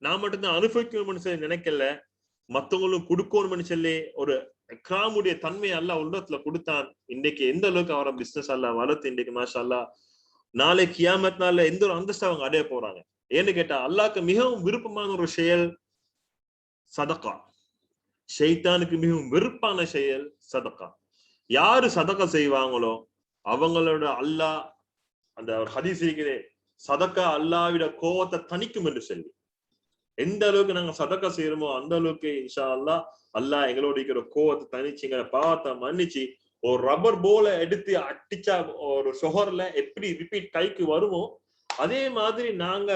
நான் மட்டும்தான் அனுபவிக்கணும்னு சொல்லி நினைக்கல, மத்தவங்களும் கொடுக்கணும்னு சொல்லி ஒரு இக்ராமுடைய தன்மையை அல்லாஹ் உள்ளத்துல கொடுத்தான். இன்னைக்கு எந்த அளவுக்கு அவரை பிசினஸ் அல்லாஹ் வளர்த்து இன்னைக்கு மாஷா அல்லாஹ் நாளை கியாமத் நாள்ல எந்த ஒரு அந்தஸ்து அவங்க அடைய போறாங்க. ஏன்னு கேட்டா அல்லாஹ்க்கு மிகவும் விருப்பமான ஒரு செயல் சதகா. ஷைத்தானுக்கு மிகவும் வெறுப்பான செயல் சதகா. யாரு சதகா செய்வாங்களோ அவங்களோட அல்லாஹ், அந்த ஹதீஸ் இருக்கிறே, சதகா அல்லாஹ்விட கோவத்தை தணிக்கும் என்று சொல்லி. எந்த அளவுக்கு நாங்க சதகா செய்யறோமோ அந்த அளவுக்கு இன்ஷா அல்லாஹ் அல்லாஹ் எங்களோட இருக்கிற கோவத்தை தனிச்சு எங்களை பாவத்தை மன்னிச்சு ஒரு ரப்பர் போல எடுத்து அடிச்சா ஒரு ஷொஹர்ல எப்படி ரிப்பீட் கைக்கு வருமோ அதே மாதிரி நாங்க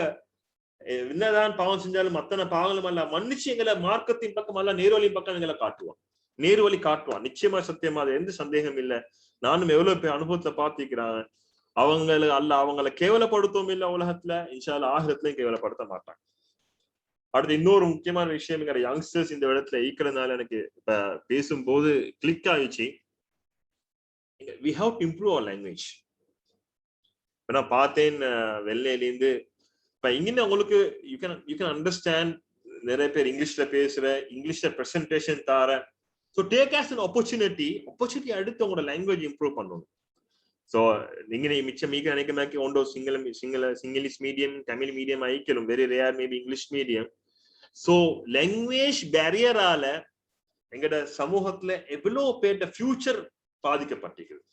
என்னதான் பாவம் செஞ்சாலும் அத்தனை பாவங்களும் அல்ல மன்னிச்சு எங்களை மார்க்கத்தின் பக்கம் அல்ல நேர்வழியின் பக்கம் எங்களை காட்டுவான், நேர்வழி காட்டுவான். நிச்சயமா சத்தியமா அது எந்த சந்தேகம் இல்லை. நானும் எவ்வளவு பேர் அனுபவத்துல பாத்திக்கிறாங்க. அவங்களை கேவலப்படுத்தவும் இல்லை உலகத்துல, இன்ஷா அல்லாஹ் ஆகிரத்திலையும் கேவலப்படுத்த மாட்டாங்க. அடுத்து இன்னொரு முக்கியமான விஷயம், யங்ஸ்டர்ஸ் இந்த இடத்துல ஈக்கிறதுனால எனக்கு இப்ப பேசும்போது கிளிக் ஆயிடுச்சு. we have to improve our language. நான் பார்த்தேன் வெள்ளையிலேருந்து இப்ப இங்க உங்களுக்கு யூ கேன் அண்டர்ஸ்டாண்ட், நிறைய பேர் இங்கிலீஷ்ல பேசுற, இங்கிலீஷ்ல பிரசன்டேஷன் தார. So take as an opportunity அடுத்து உங்களோட லாங்குவேஜ் இம்ப்ரூவ் பண்ணணும். ஸோ நீங்க மிச்சம் மீக நினைக்க ஒன்றோ சிங்கிலீஷ் மீடியம், தமிழ் மீடியம் ஐக்கலும், very rare maybe English medium. So language பேரியரால எங்கட சமூகத்துல எவ்வளவு பேர்ட ஃபியூச்சர் பாதிக்கப்பட்டிருக்குது.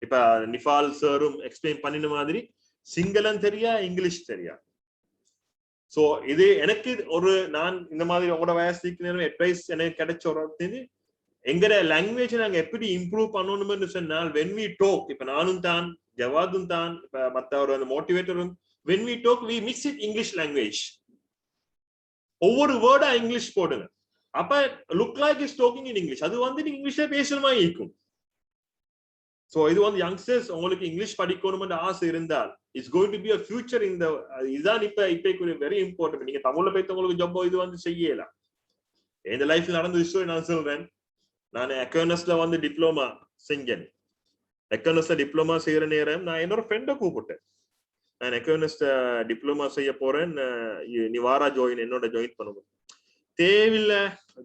இப்ப நிஃபால் சாரும் எக்ஸ்பிளைன் பண்ணின மாதிரி சிங்களம் தெரியா, இங்கிலீஷ் தெரியா. சோ இது எனக்கு ஒரு, நான் இந்த மாதிரி உங்களோட வயசுக்கு அட்வைஸ் எனக்கு கிடைச்ச ஒரு எங்கட லாங்குவேஜ் நாங்க எப்படி இம்ப்ரூவ் பண்ணணும்னு சொன்னால், when we talk, இப்ப நானும் தான், ஜவாதும் தான், இப்ப மத்த ஒரு மோட்டிவேட்டரும், when we talk we mix it English language. ஒவ்வொரு வேர்டா இங்கிலீஷ் போடுங்க. அப்ப look like is talking in English. அது வந்து நீங்க இங்கிலீஷ்ல பேசுற மாதிரி இருக்கும். சோ இது வந்து யங்ஸ்டர்ஸ் உங்களுக்கு இங்கிலீஷ் படிக்கணும்னு ஆசை இருந்தால் it's going to be a future in the, இதுதான் இப்ப வெரி இம்பார்ட்டன்ட். நீங்க தமிழ்ல பேசவங்களுக்கு ஜப் இது வந்து செய்யலாம். எந்த லைஃப்ல நடந்த விஷயம் நான் சொல்றேன். நான் எக்கனாமிக்ஸ்ல வந்து டிப்ளமா செஞ்சேன். எக்கனாமிக்ஸ்ல டிப்ளமா செய்யற நேரம் நான் என்னோட ஃப்ரெண்டை கூப்பிட்டேன். நான் எக்கனாமிக்ஸ் டிப்ளமா செய்ய போறேன், நீ வாரா என்னோட ஜாயின் பண்ணுவோம். தேவையில்லை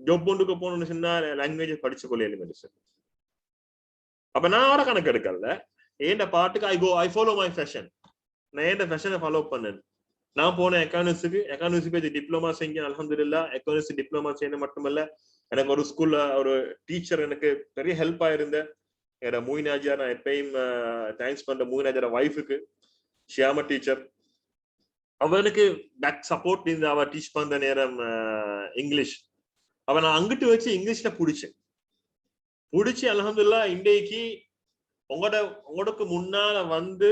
ஜப் ஒன்றுக்கு போகணும்னு சொன்னா லாங்குவேஜ் படிச்சு கொள்ளையில சார். அப்ப நான் அவரை கணக்கு எடுக்கல. ஏண்ட பாட்டுக்கு ஐ ஃபாலோ மை ஃபேஷன். நான் ஏண்ட ஃபேஷனை ஃபாலோ பண்ணேன். நான் போனேன் எக்கானமிக்ஸ் பேஜ் டிப்ளமா செஞ்சேன். அல்ஹம்துலில்லாஹ் எக்கானமிக்ஸ் டிப்ளமா செய்யணும் மட்டுமல்ல, எனக்கு ஒரு ஸ்கூல்ல ஒரு டீச்சர் எனக்கு பெரிய ஹெல்ப் ஆயிருந்த என்னோட மூயினாஜா. நான் எப்பயும் தேங்க்ஸ் பண்ற மூயினாஜார வைஃபுக்கு, ஷியாமா டீச்சர். அவனுக்கு பேக் சப்போர்ட் இருந்து அவ டீச் பண்ற நேரம் இங்கிலீஷ். அவ நான் அங்கிட்டு வச்சு இங்கிலீஷ்ல புடிச்சு அல்ஹம்துலில்லாஹ் இன்றைக்கு உங்களுக்கு முன்னால வந்து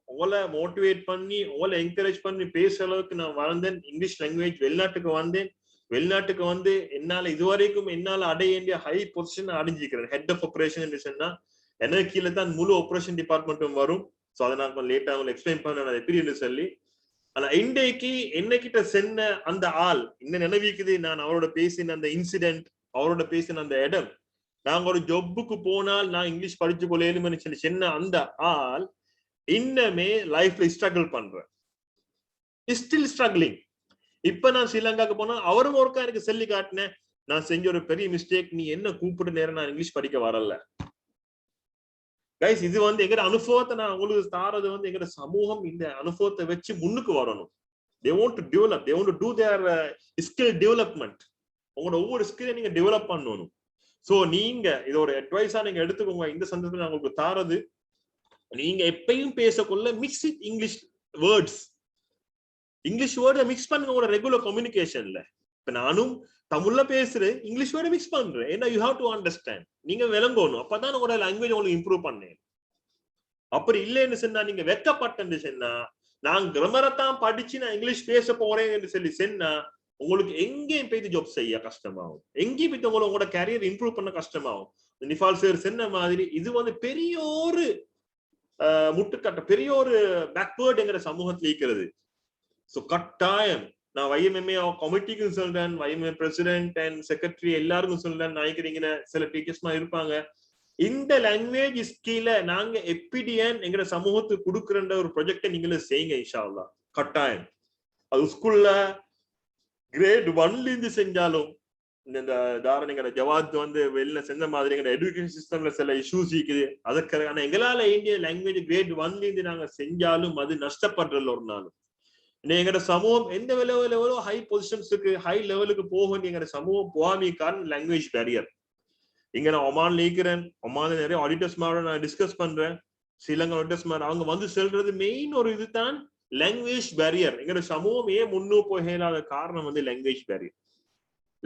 உங்களை மோட்டிவேட் பண்ணி, உங்களை என்கரேஜ் பண்ணி பேசுற அளவுக்கு நான் வளர்ந்தேன். இங்கிலீஷ் லாங்குவேஜ் வெளிநாட்டுக்கு வந்தேன். வெளிநாட்டுக்கு வந்து என்னால இதுவரைக்கும் என்னால அடைய வேண்டிய ஹை பொசிஷன் அடைஞ்சிக்கிறேன். ஹெட் ஆஃப் ஆபரேஷன் சொன்னா எனக்கு கீழே தான் முழு ஆபரேஷன் டிபார்ட்மெண்ட்டும் வரும். ஸோ அதை நான் கொஞ்சம் லேட்டா உங்களுக்கு எக்ஸ்பிளைன் பண்ண எப்படி சொல்லி. ஆனா இன்றைக்கு என்னகிட்ட சென்ன அந்த ஆள் இன்னும் நினைவிக்குது. நான் அவரோட பேசின அந்த இன்சிடென்ட், அவரோட பேசின அந்த இடம், நாங்க ஒரு ஜொப்புக்கு போனால் நான் இங்கிலீஷ் படிச்சு கொள்ளையிலும்னு சொல்லி சொன்ன அந்த ஆள் இன்னமே லைஃப்ல ஸ்ட்ரகிள் பண்றேன், ஸ்டில் ஸ்ட்ரகிளிங். இப்ப நான் ஸ்ரீலங்காக்கு போனா அவரும் ஒருக்கா எனக்கு சொல்லி காட்டினேன், நான் செஞ்ச ஒரு பெரிய மிஸ்டேக், நீ என்ன கூப்பிட்டு நேரம் நான் இங்கிலீஷ் படிக்க வரல. கைஸ் இது வந்து எங்கட அனுபவத்தை நான் உங்களுக்கு தாரது வந்து எங்கட சமூகம் இந்த அனுபவத்தை வச்சு முன்னுக்கு வரணும். they want to develop, they want to do their skill development. உங்களோட ஒவ்வொரு ஸ்கில்லை நீங்க டெவலப் பண்ணணும். சோ நீங்க இது ஒரு அட்வைஸா நீங்க எடுத்துக்கோங்க. இந்த சந்தர்ப்பத்தில் நான் உங்களுக்கு தாரது, நீங்க எப்பயும் பேசக்குள்ள mix it English words. English வேர்டை மிக்ஸ் பண்ணுங்க உங்களோட ரெகுலர் கம்யூனிகேஷன்ல. இப்ப நானும் தமிழ்ல பேசுறேன், இங்கிலீஷ் வேர்டை மிக்ஸ் பண்றேன். ஏன்னா யூ ஹாவ் டு அண்டர்ஸ்டாண்ட், நீங்க விளங்கணும். அப்பதான் உங்களோட லாங்குவேஜ் உங்களுக்கு இம்ப்ரூவ் பண்ணேன். அப்படி இல்லைன்னு சொன்னா நீங்க வெக்கப்பட்டு சொன்னா, நான் கிராமரை தான் படிச்சு நான் இங்கிலீஷ் பேச போறேன் என்று சொல்லி சொன்னா உங்களுக்கு எங்கேயும் போய் ஜாப் செய்ய கஷ்டமாகும். எங்கேயும் போய் உங்களோட கேரியர் இம்ப்ரூவ் பண்ண கஷ்டமாகும். நிஃபால் சார் சொன்ன மாதிரி இது வந்து பெரிய ஒரு முட்டுக்கட்ட, பெரிய ஒரு பேக்வேர்டுங்கிற சமூகத்தில் இருக்கிறது. சோ கட்டாயம் நான் YMMA கமிட்டிக்கும் சொல்றேன், YMMA பிரசிடென்ட் அண்ட் செக்ரட்டரி எல்லாருக்கும் சொல்றேன். நினைக்கிறீங்க சில டீச்சர்ஸ் இருப்பாங்க, இந்த லாங்குவேஜ் ஸ்கில்ல நாங்க எப்படியன் எங்க சமூகத்துக்கு கொடுக்குற ஒரு ப்ரொஜெக்டை நீங்களே செய்யுங்க இன்ஷா அல்லாஹ். கட்டாயம் அது ஸ்கூல்ல கிரேட் 1ல இருந்து செஞ்சாலும் இந்த தாரணங்கிற ஜவாத் வந்து வெளில செஞ்ச மாதிரி எங்க எஜுகேஷன் சிஸ்டம்ல சில இஷ்யூஸ் இருக்குது. அதுக்கான எங்களால இந்திய லாங்குவேஜ் கிரேட் 1ல இருந்து நாங்க செஞ்சாலும் அது நஷ்டப்படுறதுல ஒரு நாள். எங்கட சமூகம் எந்த லெவலோ ஹை பொசிஷன்ஸுக்கு ஹை லெவலுக்கு போகும் எங்கட சமூகம் போகாமிக்கான லாங்குவேஜ் பேரியர். இங்க நான் ஒமான்ல இருக்கிறேன். ஒமான்ல நிறைய ஆடிட்டர்ஸ் மாதிரி நான் டிஸ்கஸ் பண்றேன். ஸ்ரீலங்கா ஆடிட்டர்ஸ் மாதிரி அவங்க வந்து சொல்றது மெயின் ஒரு இதுதான் லாங்குவேஜ் பேரியர். எங்கட சமூகம் ஏன் முன்னூறு போகாத காரணம் வந்து லாங்குவேஜ் பேரியர்.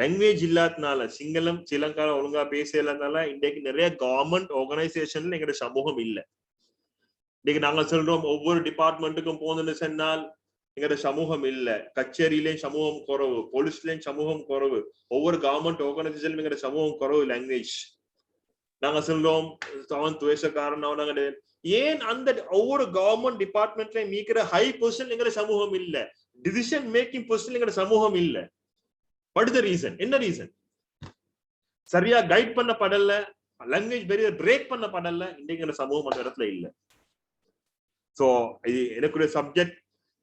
லாங்குவேஜ் இல்லாதனால சிங்களம் ஸ்ரீலங்கால ஒழுங்கா பேசலனால இன்றைக்கு நிறைய கவர்மெண்ட் ஆர்கனைசேஷன்ல எங்கட சமூகம் இல்லை. இன்னைக்கு நாங்க சொல்றோம் ஒவ்வொரு டிபார்ட்மெண்ட்டுக்கும் போனதுன்னு சொன்னால் எங்கட சமூகம் இல்ல. கச்சேரியிலேயும் சமூகம் குறைவு, போலீஸ்லயும் சமூகம் குறைவு, ஒவ்வொரு கவர்மெண்ட் ஆர்கனைசேஷன்லயும் எங்கட சமூகம் குறைவு. லாங்குவேஜ் நாங்க சொல்றோம் 7th வயசுக்காரன். ஏன் அந்த ஒவ்வொரு கவர்மெண்ட் டிபார்ட்மெண்ட்லயும் மீக்கிற ஹை பொசிஷன் எங்கட சமூகம் இல்ல, டிசிஷன் மேக்கிங் பொசிஷன் எங்கட சமூகம் இல்ல. What is the reason? என்ன ரீசன்? சரியா கைட் பண்ணப்படல, லாங்குவேஜ் பேரியர் பிரேக் பண்ணப்படல. இன்றைக்கு சமூகம் அந்த இடத்துல இல்ல. சோ இது எனக்குரிய சப்ஜெக்ட்.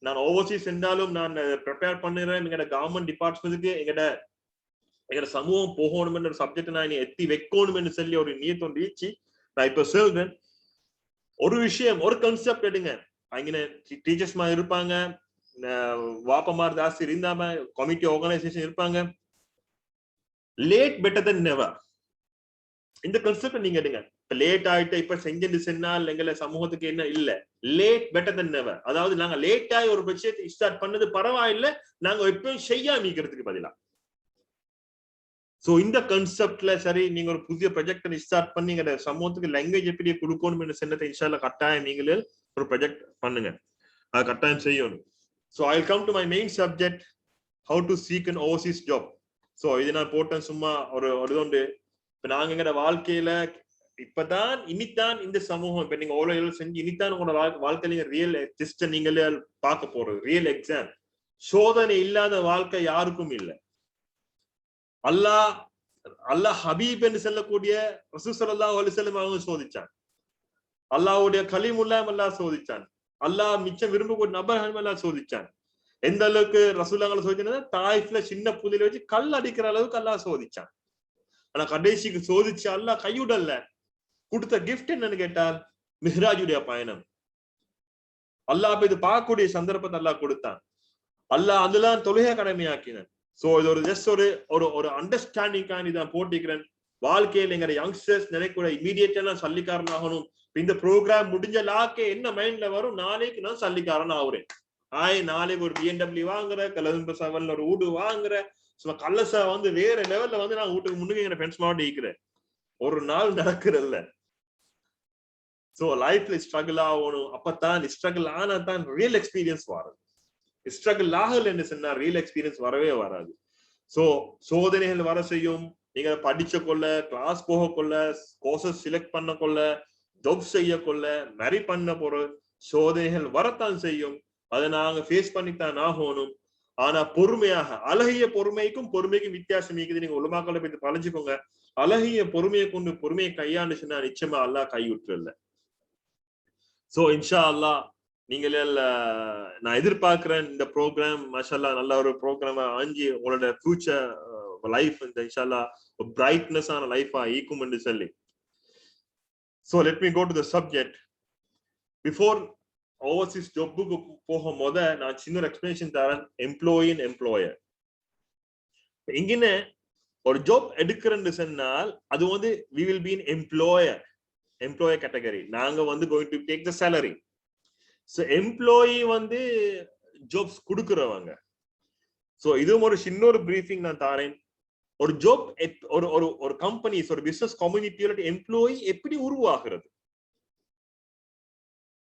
நான் ஓவர்சீஸ் சென்றாலும் நான் ப்ரிப்பேர் பண்ணுறேன். எங்கட கவர்மெண்ட் டிபார்ட்மெண்ட்டுக்கு எங்கட சமூகம் போகணும்ன்ற சப்ஜெக்ட் நான் எத்தி வைக்கணும்னு சொல்லி ஒரு நியத்தை ரீச்சு நான் இப்ப சொல்றேன். ஒரு விஷயம், ஒரு கான்செப்ட் எடுங்க. அங்கே டீச்சர்ஸ் மாதிரி இருப்பாங்க, வாப்பமார் ஜாஸ்தி இருந்தாம, கமிட்டி ஆர்கனைசேஷன் இருப்பாங்க. லேட் பெட்டர் தென் நெவர். இந்த கான்செப்ட் நீங்க எடுங்க. இப்ப லேட் ஆயிட்டு இப்ப செஞ்சு சொன்னால் எங்களை சமூகத்துக்கு என்ன இல்ல, லேட் பெட்டர் தென் நெவர். அதாவது நாங்க லேட் ஆகி ஒரு விஷயத்தை ஸ்டார்ட் பண்ணது பரவாயில்ல, நாங்க எப்பயும் செய்யாமிக்கிறதுக்கு பதிலா. சோ இந்த கான்செப்ட்ல சரி நீங்க ஒரு புதிய ப்ராஜெக்ட் ஸ்டார்ட் பண்ணி சமூகத்துக்கு லாங்குவேஜ் எப்படி கொடுக்கணும் சொன்னதை இன்ஷால்லா கட்டாயம் நீங்களே ஒரு ப்ராஜெக்ட் பண்ணுங்க. அது கட்டாயம் செய்யணும். So I'll come to my main subject, how to seek an overseas job. So இது நான் போட்டேன் சும்மா ஒரு ஒன்று. இப்ப நாங்க எங்கட வாழ்க்கையில இப்பதான் இனித்தான் இந்த சமூகம் இப்ப நீங்க ஓலைகள் செஞ்சு இனித்தான் உங்களோட வாழ்க்கையில ரியல் டெஸ்ட் நீங்களே பார்க்க போறது. Real exam. சோதனை இல்லாத வாழ்க்கை யாருக்கும் இல்லை. அல்லாஹ் ஹபீப் என்று சொல்லக்கூடிய ரசூல் ஸல்லல்லாஹு அலைஹி வஸல்லம் அவங்க சோதிச்சான். அல்லாஹ்வுடைய கலீமுல்லாஹ் அல்லாஹ் சோதிச்சான். அல்லாஹ் மிச்சம் விரும்பக்கூடிய நபர்கள் எல்லாம் சோதிச்சான். எந்த அளவுக்கு ரசூலுல்லாஹ் சோதிச்சா தாயிஃப்ல சின்ன புதில வச்சு கல் அடிக்கிற அளவுக்கு அல்லாஹ் சோதிச்சான். ஆனா கடைசிக்கு சோதிச்சு அல்லாஹ் கையுடல்ல. கொடுத்த கிஃப்ட் என்னன்னு கேட்டால் மிஹ்ராஜுடைய பயணம். அல்லாஹ் இது பார்க்கக்கூடிய சந்தர்ப்பத்தை அல்லாஹ் கொடுத்தான். அல்லாஹ் அதெல்லாம் தொழுகை கடமையாக்கினான். சோ இது ஒரு ஜஸ்ட் ஒரு அண்டர்ஸ்டாண்டிங்கான இதான் போட்டிக்கிறேன். வாழ்க்கையில் எங்க யங்ஸ்டர்ஸ் நினைக்கூட இமீடியட்டா நான் சல்லிக்காரன் ஆகணும். இந்த ப்ரோக்ராம் முடிஞ்ச லாக்கே என்ன மைண்ட்ல வரும், நாளைக்கு நான் சல்லிக்காரன் ஆகுறேன். நாளைக்கு ஒரு BMW வாங்குற, கலந்து 7ல ஒரு வீடு வாங்குற, சும்மா கல்லசா வந்து வேற லெவல்ல வந்து நான் வீட்டுக்கு முன்னுக்கு எங்க ஃப்ரெண்ட்ஸ் மாவட்டம் இருக்கிறேன். ஒரு நாள் நடக்கிறல்ல. சோ லைஃப்ல ஸ்ட்ரகிள் ஆகணும். அப்பதான் ஸ்ட்ரகிள் ஆனா தான் ரியல் எக்ஸ்பீரியன்ஸ் வரும். ஸ்ட்ரகிள் ஆகல என்று சொன்னா ரியல் எக்ஸ்பீரியன்ஸ் வரவே வராது. சோ சோதனைகள் வர செய்யும். நீங்க படிச்ச கொள்ள, கிளாஸ் போக கொள்ள, கோர்சஸ் செலக்ட் பண்ண கொள்ள, ஜாப் செய்ய கொள்ள, மேரி பண்ண போற சோதனைகள் வரத்தான் செய்யும். அதை நாங்க ஃபேஸ் பண்ணித்தான் ஆகணும். ஆனா பொறுமையாக, அழகிய பொறுமைக்கும் வித்தியாசம் இருக்குது. நீங்க உலமாக்களை போய் பழஞ்சுக்கோங்க. அழகிய பொறுமையை கொண்டு பொறுமையை கையாண்டுச்சுன்னா நிச்சயமா அல்லாஹ் கைவிட்டுல. சோ இன்ஷா அல்லாஹ் நீங்களே நான் எதிர்பார்க்கிறேன் இந்த ப்ரோக்ராம் மாஷா நல்ல ஒரு ப்ரோக்ராம் ஆஞ்சி உங்களோட ஃபியூச்சர் லைஃப் இந்த இன்ஷா அல்லாஹ் ஒரு பிரைட்னஸ் ஆன லைஃபா ஈக்கும் என்று சொல்லி. So let me go to the subject. Before overseas job போக முத நான் சின்ன எக்ஸ்பிளனேஷன் தரேன். Employee and employer. இங்கே ஒரு ஜாப் எடுக்கிறேன்னு சொன்னால் அது வந்து we will be an employer category. நாங்க வந்து going to take the salary. So employee வந்து ஜாப்ஸ் கொடுக்கிறவங்க. So இதுவும் ஒரு சின்ன ஒரு பிரீஃபிங் நான் தரேன். ஒரு ஜாப் ஒரு கம்பெனிஸ் ஒரு பிசினஸ் கம்யூனிட்டியோட எம்ப்ளாயி எப்படி உருவாகிறது.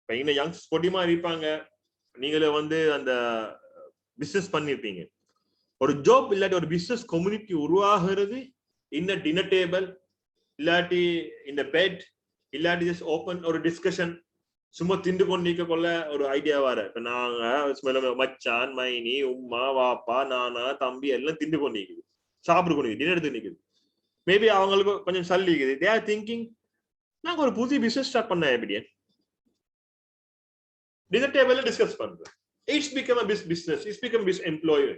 இங்க யங்ஸ் பொடிமா இருப்பாங்க, நீங்களே வந்து அந்த பிசினஸ் பண்ணிருப்பீங்க. ஒரு ஜாப் இல்லாட்டி ஒரு பிசினஸ் கம்யூனிட்டி உருவாகிறது இந்த டின்னர் டேபிள் இல்லாட்டி இந்த பெட் இல்லாட்டி ஜஸ்ட் ஓப்பன் ஒரு டிஸ்கஷன் சும்மா திண்டு கொண்டு நீக்க கொள்ள ஒரு ஐடியா வர. இப்ப நாங்க மச்சான் மைனி உம்மா வாப்பா நானா தம்பி எல்லாம் திண்டு கொண்டு நிக்குது, சாப்பிட்டு கொண்டு டின்னர் எடுத்து நிக்குது. மேபி அவங்களுக்கு கொஞ்சம் சல்லிக்குது. தே ஆர் திங்கிங் நாங்க ஒரு புதிய பிசினஸ் ஸ்டார்ட் பண்ண எப்படியா டின்னர் டேபிள்ல டிஸ்கஸ் பண்றோம். It's become a business, it's become this employer.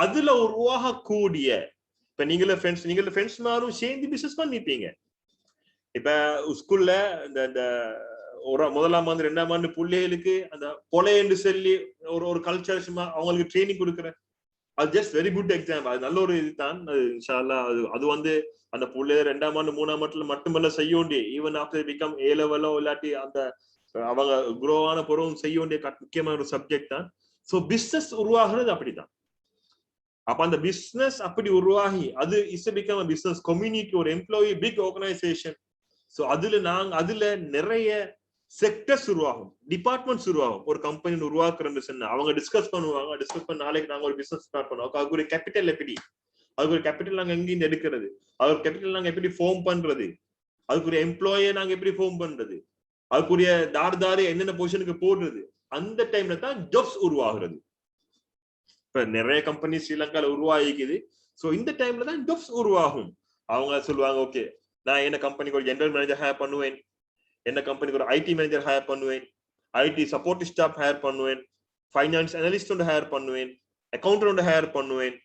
அதுல உருவாகக்கூடிய இப்ப நீங்கள ஃப்ரெண்ட்ஸ் மாரும் சேர்ந்து பிசினஸ் பண்ணிப்பீங்க. இப்ப ஸ்கூல்ல இந்த ஒரு 1ஆம் ஆண்டு 2ஆம் ஆண்டு பிள்ளைகளுக்கு அந்த கொலை என்று சொல்லி ஒரு கல்ச்சர் சும்மா அவங்களுக்கு ட்ரைனிங் கொடுக்குறேன். அது ஜஸ்ட் வெரி குட் எக்ஸாம்பிள். அது நல்ல ஒரு இதுதான். இன்ஷா அல்லாஹ் அது வந்து அந்த பிள்ளைய 2ஆம் ஆண்டு 3ஆம் ஆண்டுல மட்டுமல்ல செய்ய வேண்டிய, ஈவன் ஆஃப்டர் பிகம் ஏ லெவலோ இல்லாட்டி அந்த அவங்க குரோ ஆன பொருளும் செய்ய வேண்டிய முக்கியமான ஒரு சப்ஜெக்ட் தான். ஸோ பிசினஸ் உருவாகிறது அப்படிதான். அப்ப அந்த பிசினஸ் அப்படி உருவாகி அது இஸ் பிகம் பிசினஸ் கம்யூனிட்டி, ஒரு எம்ப்ளாயி, பிக் ஆர்கனைசேஷன். ஸோ அதுல நிறைய செக்டர்ஸ் உருவாகும், டிபார்ட்மெண்ட்ஸ் உருவாகும். ஒரு கம்பெனி உருவாக்குறேன்னு சொன்னா அவங்க டிஸ்கஸ் பண்ணுவாங்க. டிஸ்கஸ் பண்ண நாளைக்கு நாங்க ஒரு பிசினஸ் ஸ்டார்ட் பண்ணுவோம். அதுக்கு ஒரு கேபிட்டல் எப்படி, அதுக்கு ஒரு கேபிட்டல் நாங்க எங்கிருந்து எடுக்கிறது, அதுக்கு கேபிட்டல் நாங்க எப்படி ஃபார்ம் பண்றது, அதுக்கு ஒரு எம்ப்ளாயை நாங்க எப்படி ஃபார்ம் பண்றது, அதுக்குரிய தார் என்னென்ன பொசிஷனுக்கு போடுறது. அந்த டைம்ல தான் ஜாப்ஸ் உருவாகிறது. இப்ப நிறைய கம்பெனி ஸ்ரீலங்கால உருவாகிக்குது. ஸோ இந்த டைம்ல தான் ஜாப்ஸ் உருவாகும். அவங்க சொல்லுவாங்க, ஓகே நான் என்ன கம்பெனிக்கு ஒரு ஜெனரல் மேனேஜர் ஹையர் பண்ணுவேன், என்ன கம்பெனிக்கு ஒரு ஐடி மேனேஜர் ஹையர் பண்ணுவேன், ஐடி சப்போர்ட் ஸ்டாஃப் ஹையர் பண்ணுவேன், ஃபைனான்ஸ் அனலிஸ்ட் ஒன்று ஹையர் பண்ணுவேன், அக்கௌண்டன்ட் ஒன்று ஹையர் பண்ணுவேன்.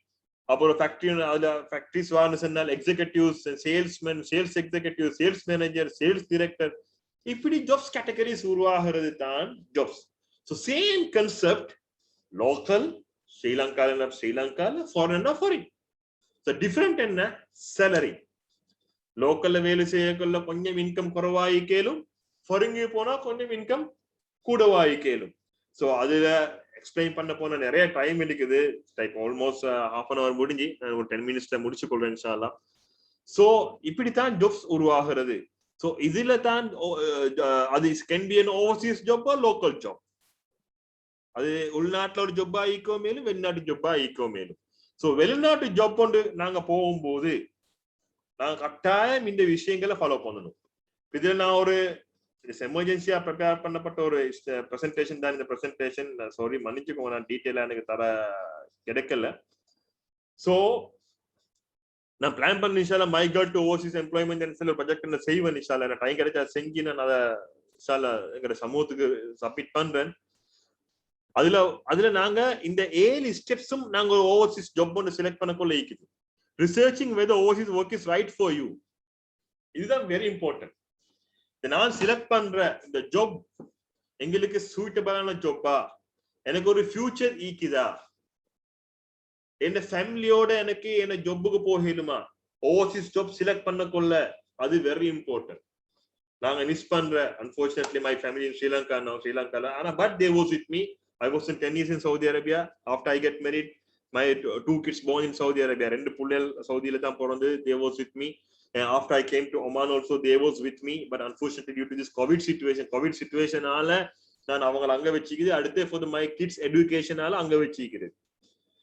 அப்புறம் ஃபேக்டரிஸ் வார்னு சொன்னால் executives, salesman, sales executive, sales manager, sales director, இப்படி ஜாப்ஸ் கேட்டகரிஸ் உருவாகிறது தான் jobs. So same concept, local ஸ்ரீலங்கால ஃபாரின். ஸோ டிஃபரெண்ட் என்ன, சேலரி. லோக்கல்ல வேலை செய்யக்குள்ள கொஞ்சம் இன்கம் குறைவாயிக்கேலும், ஃபாரின்க்கு போனா கொஞ்சம் இன்கம் கூடவாயிக்கேலும். ஸோ அதுல எக்ஸ்பிளைன் பண்ண போன நிறைய டைம் இருக்குது. டைப் ஆல்மோஸ்ட் ½ an hour முடிஞ்சு ஒரு 10 minutesல முடிச்சு கொள்றேன் இன்ஷா அல்லாஹ். ஸோ இப்படித்தான் ஜாப்ஸ் உருவாகிறது. ஸோ இதுல தான் அது can be an overseas job or local job. அது உள்நாட்டுல ஒரு ஜொப்பா ஈக்கோ மேலும் வெளிநாட்டு ஜொப்பா ஈக்கோ மேலும். ஸோ வெளிநாட்டு ஜாப் கொண்டு நாங்க போகும்போது நாங்க கட்டாயம் இந்த விஷயங்களை ஃபாலோ பண்ணணும். இதுல நான் ஒரு எமர்ஜென்சியா ப்ரிப்பேர் பண்ணப்பட்ட ஒரு பிரசன்டேஷன் தான் இந்த பிரசன்டேஷன். சாரி மன்னிச்சுக்கோங்க, நான் டீட்டெயிலா எனக்கு தர கிடைக்கல. ஸோ நான் பிளான் பண்ண இன்ஷால்லா my god to overseas employment சில ப்ராஜெக்ட் செய்வேன் இன்ஷால்லா. எனக்கு டைம் கிடைச்சா செஞ்சு நான் அதை இன்ஷால்லா எங்க சமூகத்துக்கு சப்மிட் பண்றேன். அதுல நாங்க இந்த 7 ஸ்டெப்ஸும் நாங்க ஒரு ஓவர்சீஸ் ஜாப் ஒன்று செலக்ட் பண்ணக்குள்ள இருக்குது. Researching whether overseas work is right for you, இதுதான் வெரி இம்பார்ட்டன்ட். நான் செலக்ட் பண்ற இந்த ஜாப் எங்களுக்கு சூட்டபிளான ஜாப்பா, எனக்கு ஒரு ஃபியூச்சர் ஈக்குதா, என்ன ஃபேமிலியோட எனக்கு என்ன ஜாப்புக்கு போகலுமா, ஓவர்சீஸ் ஜாப் செலக்ட் பண்ணக்குள்ள அது வெரி இம்பார்ட்டன்ட். நாங்க மிஸ் பண்ற அன்பார்ச்சுனேட்லி மை ஃபேமிலி இன் ஸ்ரீலங்கா, ஸ்ரீலங்கால, ஆனா but they was with me. I was in 10 years in Saudi Arabia. After I get married, my 2 kids born in Saudi Arabia. ரெண்டு புள்ளைகள் சவுதியில தான் பிறந்து. They was with me. And after I came to Oman also, they was with me. But unfortunately, due to this COVID situation ஆல நான் அவங்களை அங்க வச்சிக்கிது. அடுத்து for my kids education ஆல அங்க வச்சிக்கிது.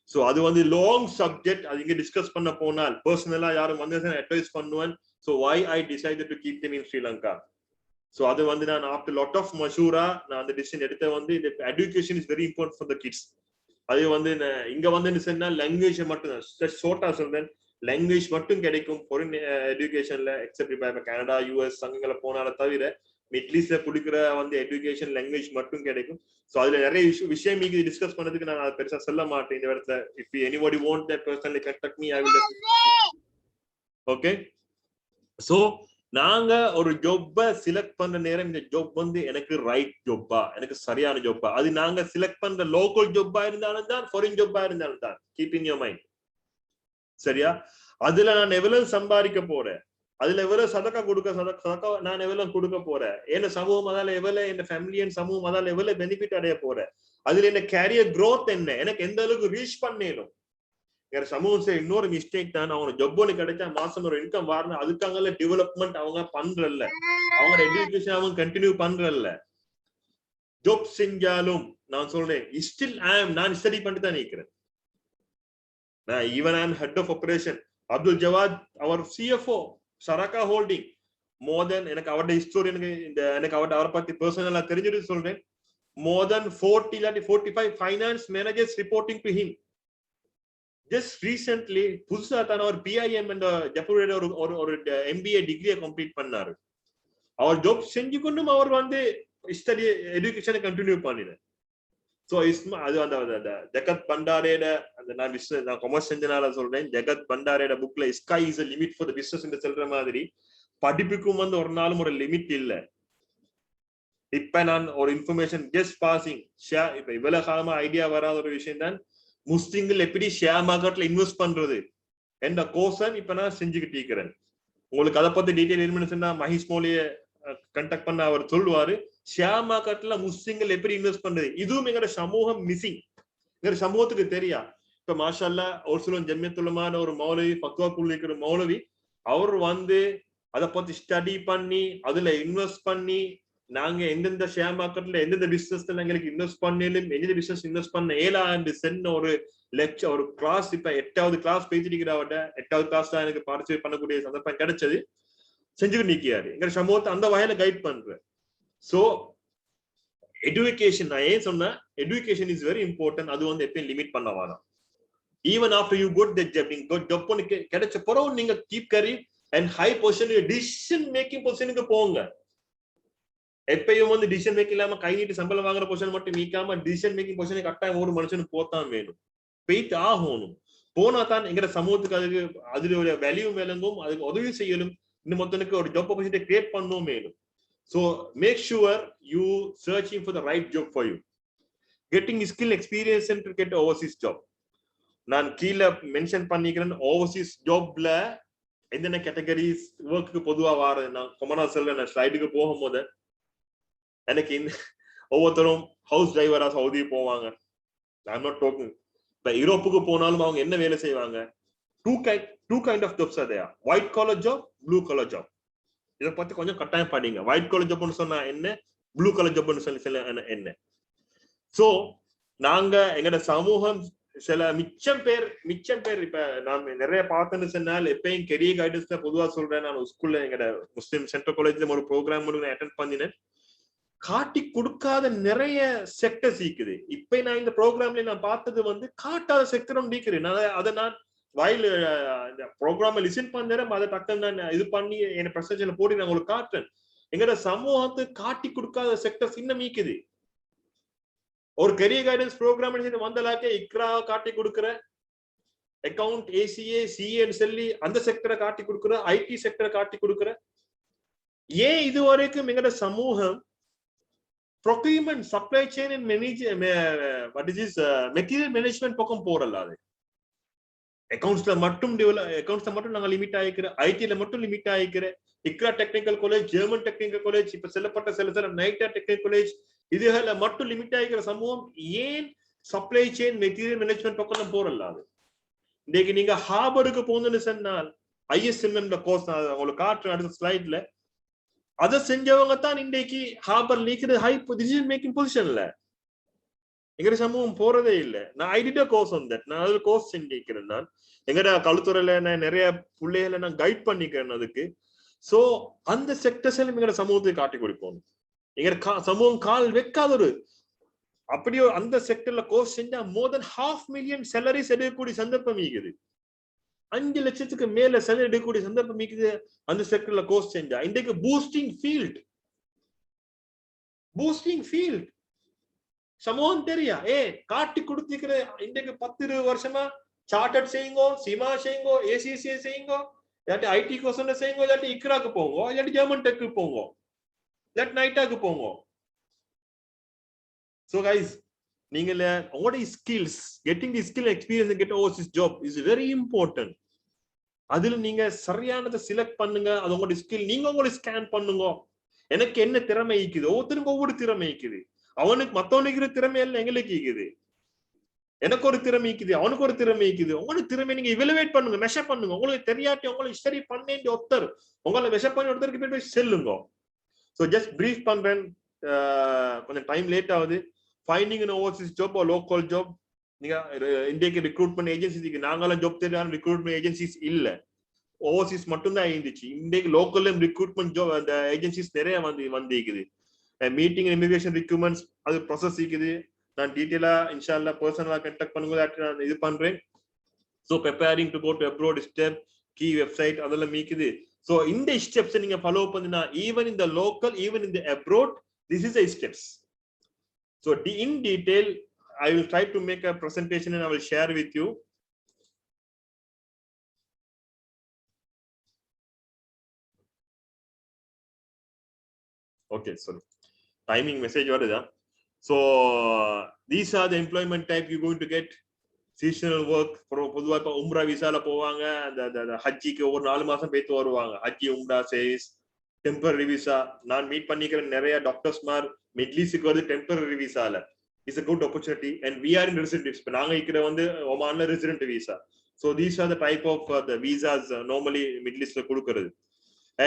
So அது வந்து long subject. அது இங்க டிஸ்கஸ் பண்ண போனால் பர்சனலா யாரும் வந்து அட்வைஸ் பண்ணுவேன். So why I decided to keep them in Sri Lanka. So அது வந்து நான் after lot of mashura நான் அந்த டிசிஷன் எடுத்த வந்து இந்த education is very important for the kids. அது வந்து இங்க வந்து சொன்னா லாங்குவேஜ் மட்டும் தான் ஷார்ட்டா சொல்றேன், லாங்குவேஜ் மட்டும் கிடைக்கும் ஃபாரின் எஜுகேஷன்ல எக்ஸெப்ட் இப்ப கனடா யூஎஸ் அங்கங்கள போனால தவிர மிடில் ஈஸ்ட்ல கொடுக்குற வந்து எஜுகேஷன் லாங்குவேஜ் மட்டும் கிடைக்கும். ஸோ அதுல நிறைய விஷயம் மீது டிஸ்கஸ் பண்ணதுக்கு நான் அதை பெருசா சொல்ல மாட்டேன் இந்த இடத்துல. If anybody want that personally contact me, I will. Okay, so நாங்க ஒரு ஜாப்பை செலக்ட் பண்ற நேரம் இந்த ஜாப் வந்து எனக்கு ரைட் ஜாப்பா, எனக்கு சரியான ஜாப்பா, அது நாங்க செலக்ட் பண்ற லோக்கல் ஜாப்பா இருந்தாலும் தான், ஃபாரின் ஜாப்பா இருந்தாலும் தான், கீப் இன் யோர் மைண்ட். சரியா? அதுல நான் எவ்வளவு சம்பாதிக்க போறேன், அதுல எவ்வளவு சதக்கா நான் எவ்வளவு கொடுக்க போறேன், என்ன சமூகம் அதால எவ்வளவு, என்ன ஃபேமிலி அண்ட் சமூகம் அதால எவ்வளவு பெனிஃபிட் அடைய போறேன், அதுல என்ன கேரியர் க்ரோத் என்ன, எனக்கு எந்த அளவுக்கு ரீச் பண்ணேனும். சமூகம் இன்னொரு மிஸ்டேக் தான், அவங்க ஜப் ஒன்று கிடைச்சா மாசம் ஒரு இன்கம் வரணும், அதுக்காக டெவலப்மெண்ட் அவங்க பண்றல்ல, அவங்க எஜுகேஷன் அவங்க கண்டினியூ பண்றல்ல. ஜப் செஞ்சாலும் நான் சொல்றேன் ஸ்டில் நான் ஸ்டடி பண்ணிட்டு தான் நிக்கிறேன். நான் even I am head of operation Abdul Jawad, அவர் CFO Saraka holding, more then எனக்கு அவருடைய ஹிஸ்டோரி எனக்கு அவரை பத்தி பர்சனலா தெரிஞ்சுட்டு சொல்றேன், மோர் தென் 40 இல்லாட்டி 45 finance managers reporting to him. Just recently புதுசா தான் அவர் PIM என்ற ஜப்பானோட ஒரு MBA டிகிரியை கம்ப்ளீட் பண்ணாரு. அவர் ஜாப் செஞ்சு கொண்டும் அவர் வந்து ஸ்டடி எஜுகேஷனை கண்டினியூ பண்ணினார். சோ அது அந்த ஜகத் பண்டாரேட அந்த நான் கொமர்ஸ் செஞ்சனால சொல்றேன், ஜகத் பண்டாரேட புக்ல sky is a limit for the business என்று சொல்ற மாதிரி படிப்புக்கும் வந்து ஒரு நாளும் ஒரு லிமிட் இல்ல. இப்ப நான் ஒரு இன்ஃபர்மேஷன் ஜஸ்ட் பாசிங் ஷேர், இப்ப இவ்வளவு காலமா ஐடியா வராத ஒரு விஷயம் தான் முஸ்லிம்கள் எப்படி ஷேர் மார்க்கெட்ல இன்வெஸ்ட் பண்றது என்ற கோர்ஸ் இப்ப நான் செஞ்சுக்கிட்டு இருக்கிறேன். உங்களுக்கு அதை பத்தி டீடைல் இன்ஃபர்மேஷன் மஹேஷ் மோலிய கண்டக்ட் பண்ண அவர் சொல்லுவாரு, ஷேர் மார்க்கெட்ல முஸ்லிம்கள் எப்படி இன்வெஸ்ட் பண்றது. இதுவும் எங்களோட சமூகம் மிஸ்ஸிங், எங்க சமூகத்துக்கு தெரியா. இப்ப மாஷா அல்லாஹ் ஒரு சில ஜம்மியத்துலமான ஒரு மௌலவி, ஃபத்வா குழு இருக்கிற மௌலவி, அவர் வந்து அதை பத்தி ஸ்டடி பண்ணி அதுல இன்வெஸ்ட் பண்ணி நாங்க எந்தெந்த ஷேர் மார்க்கெட்ல எந்தெந்த பிசினஸ்ல எங்களுக்கு இன்வெஸ்ட் பண்ணலும் எந்தெந்த பிசினஸ் இன்வெஸ்ட் பண்ண ஏழாண்டு சென்ன ஒரு லெக்சர் ஒரு கிளாஸ். இப்ப 8வது கிளாஸ் பேசிட்டு 8வது கிளாஸ் தான் எனக்கு பார்ட்டிசிபேட் பண்ணக்கூடிய சந்தர்ப்பம் கிடைச்சது. செஞ்சுட்டு நிக்கிறாரு, எங்க சமூகத்தை அந்த வகையில கைட் பண்ற. சோ எஜுகேஷன், நான் ஏன் சொன்ன எஜுகேஷன் இஸ் வெரி இம்பார்ட்டன்ட். அது வந்து எப்பயும் லிமிட் பண்ண வேணாம். Even after you got the job, நீங்க ஜாப் பண்ணி கிடைச்ச பிறகு நீங்க keep carry and high position decision making பொசிஷனுக்கு போங்க. எப்பயும் வந்து டிசிஷன் மேக்கிங் இல்லாம கை நீட்டு சம்பளம் வாங்குற பொசிஷன் மட்டும் நீக்காம டிசிஷன் மேக்கிங் பொசிஷன் கட்டாயம் ஒரு மனுஷனுக்கு போத்தான் வேணும், போயிட்டு ஆகணும். போனா தான் எங்கிற சமூகத்துக்கு அதுக்கு அதுல ஒரு வேல்யூ மேலங்கும், அதுக்கு உதவி செய்யலும், இன்னும் மொத்தனுக்கு ஒரு ஜாப் ஆப்பர்ச்சுனிட்டி கிரியேட் பண்ணவும் மேலும். So make sure you searching for the right job for you, getting skill experience and to get overseas job. நான் கீழே மென்ஷன் பண்ணிக்கிறேன், ஓவர்சீஸ் ஜாப்ல என்னென்ன கேட்டகரிஸ் ஒர்க்கு பொதுவா வார நான் கொமனா சொல்றேன். ஸ்லைடுக்கு போகும்போது எனக்கு ஒவ்வொருத்தரும் ஹவுஸ் டிரைவரா சவுதி போவாங்க. I'm not talking. இப்ப யூரோப்புக்கு போனாலும் அவங்க என்ன வேலை செய்வாங்க? two kind of jobs are there, white collar job, blue collar job. இதை பத்தி கொஞ்சம் கட்டாயம் படிங்க. ஒயிட் காலர் ஜாப்னு சொன்னா என்ன, ப்ளூ கலர் ஜாப்னு சொல்லி என்ன. சோ நாங்க எங்கட சமூகம் சில மிச்சம் பேர் இப்ப நான் நிறைய பார்த்தேன்னு சொன்னால், எப்பயும் கெரியர் கைடன்ஸ்ல பொதுவா சொல்றேன். நான் ஸ்கூல்ல எங்கட முஸ்லிம் சென்ட்ரல் காலேஜ்ல ஒரு ப்ரோக்ராம் அட்டென்ட் பண்ணினேன். காட்டி கொடுக்காத நிறைய செக்டர்ஸ் இருக்குது. இப்ப நான் இந்த ப்ரோக்ராம்ல நான் பார்த்தது வந்து காட்டாத செக்டரும் நீக்கிறேன். அதை நான் வயல் ப்ரோக்ராம லிசன் பண்ணேன், அதை டக்குன்னு நான் இது பண்ணி என் பிரசன்டேஷன்ல போட்டு நான் உங்களுக்கு காட்டுறேன். எங்கட சமூகத்தை காட்டி கொடுக்காத செக்டர்ஸ் இன்னும் மீக்குது. ஒரு கெரியர் கைடன்ஸ் ப்ரோக்ராம் வந்தலாக்க இக்ரா காட்டி கொடுக்குற, அக்கவுண்ட் ஏசிஏ சிஏன்னு சொல்லி அந்த செக்டரை காட்டி கொடுக்குற, ஐடி செக்டரை காட்டி கொடுக்குற. ஏன் இது வரைக்கும் எங்கட சமூகம் procurement, supply chain and material management பக்கம் போறல? அது அக்கவுண்ட்ஸ்ல மட்டும் நாங்க லிமிட் ஆயிக்கிற, ஐடில மட்டும் லிமிட் ஆயிக்கிற. Iqra technical college, German technical college, இப்ப செல்லப்பட்ட சில நைட்டா டெக்னிக்கல் காலேஜ், இதுல மட்டும் லிமிட் ஆகிக்கிற சமூகம் ஏன் சப்ளை செயின் மெட்டீரியல் மேனேஜ்மெண்ட் பக்கம் போறல? அது இன்னைக்கு நீங்க ஹார்வர்டுக்கு போகணும்னு சொன்னால் ஐஎஸ்எம்எம் கோர்ஸ் உங்களுக்கு காட்டுற அடுத்த ஸ்லைட்ல, அதை செஞ்சவங்க தான் இன்னைக்கு ஹார்வர்ட் நீக்கிற ஹை டிசிஷன் மேக்கிங் பொசிஷன்ல. எங்க சமூகம் போறதே இல்லை. நான் ஐடியா கோர்ஸ் வந்து நான் அதுல கோர்ஸ் செஞ்சிருக்கிறேன். நான் எங்கட கழுத்துறையில நான் நிறைய பிள்ளைகளை நான் கைட் பண்ணிக்கிறேன் அதுக்கு. சோ அந்த செக்டர்ஸ் எல்லாம் எங்கட சமூகத்தை காட்டி கொடுப்போம். எங்க சமூகம் கால் வைக்காத ஒரு அப்படியோ அந்த செக்டர்ல கோர்ஸ் செஞ்சா மோர் தென் 500,000 சேலரிஸ் எடுக்கக்கூடிய சந்தர்ப்பம் இருக்குது. 5 லட்சத்துக்கு மேல சேலரி எடுக்கக்கூடிய சந்தர்ப்பம் இருக்குது அந்த செக்டர்ல கோர்ஸ் செஞ்சா. இன்றைக்கு பூஸ்டிங் ஃபீல்ட் சமூகம் தெரியா காட்டி கொடுத்திருக்கிற. இன்றைக்கு 10-20 வருஷமா சார்ட்டர்ட் செய்யுங்கோ, சிமா செய்யுங்கோ, ஏசிசிஏ செய்யுங்கோ, இல்லாட்டி ஐடி கோர்ஸ் செய்யுங்கோ, இல்லாட்டி இக்ராக்கு போங்கோ, இல்லாட்டி ஜெர்மன் டெக்கு போங்கோ, இல்லாட்டி நைட்டாக்கு போங்கோ. So guys, நீங்கள உங்களோட skills, getting the skill experience and get overseas job is very important. அதுல நீங்க சரியானதை செலக்ட் பண்ணுங்க. அது உங்களோட ஸ்கில். நீங்க உங்களை ஸ்கேன் பண்ணுங்க. எனக்கு என்ன திறமை இருக்குது, ஒவ்வொருத்தருக்கும் ஒவ்வொரு திறமை இருக்குது. அவனுக்கு மத்தவனுக்கு திறமை இல்லை, எங்களுக்கு இருக்குது. எனக்கு ஒரு திறமை இருக்குது, அவனுக்கு ஒரு திறமை இருக்குது. உங்களோட திறமை நீங்க இவலுவேட் பண்ணுங்க, மெஷர் பண்ணுங்க. உங்களுக்கு தெரியாட்டி உங்களுக்கு ஸ்டடி பண்ணேன் ஒருத்தர் உங்களை மெஷர் பண்ணி ஒருத்தருக்கு போய் செல்லுங்க. ஸோ ஜஸ்ட் பிரீஃப் பண்றேன், கொஞ்சம் டைம் லேட் ஆகுது. Finding an overseas job or local job, நீங்க இந்தியாக்கு ரிக்ரூட்மெண்ட் ஏஜென்சிக்கு நாங்களாம் ஜாப் தெரியாத ரிக்ரூட்மெண்ட் ஏஜென்சிஸ் இல்ல, ஓவர்சீஸ் மட்டும்தான் இருந்துச்சு. இந்தியாக்கு லோக்கல்ல ரிக்ரூட்மெண்ட் ஜாப் அந்த ஏஜென்சிஸ் நிறைய வந்திருக்குது. மீட்டிங் இமிகிரேஷன் ரிக்ரூட்மெண்ட்ஸ் அது ப்ராசஸ் இருக்குது. நான் டீட்டெயிலா இன்ஷால்லா பர்சனலா கான்டாக்ட் பண்ணுங்க, நான் இது பண்றேன். So preparing to go to abroad step, key website அதெல்லாம் மீக்குது. ஸோ இந்த ஸ்டெப்ஸ் நீங்க ஃபாலோ பண்ணினா ஈவன் இந்த லோக்கல், ஈவன் இந்த abroad, this is a steps. So in detail I will try to make a presentation and I will share with you. Okay, sorry. Timing message varudha. So these are the employment type you're going to get. Seasonal work. பொதுவா இப்ப உம்ரா விசால போவாங்க, அந்த ஹஜ்ஜிக்கு ஒரு 4 மாசம் போயிட்டு வருவாங்க. ஹஜ்ஜி உம்ரா சேஸ் டெம்பரரி விசா. நான் மீட் பண்ணிக்கிற நிறைய டாக்டர்ஸ் மார் மிடில் ஈஸ்டுக்கு வந்து டெம்பரரி விசால. It's a good opportunity and we are in resident. இப்ப நாங்க இருக்கிற வந்து ஒமான்ல resident visa. So these are the type of the visas normally middle ஈஸ்ட்ல கொடுக்கிறது.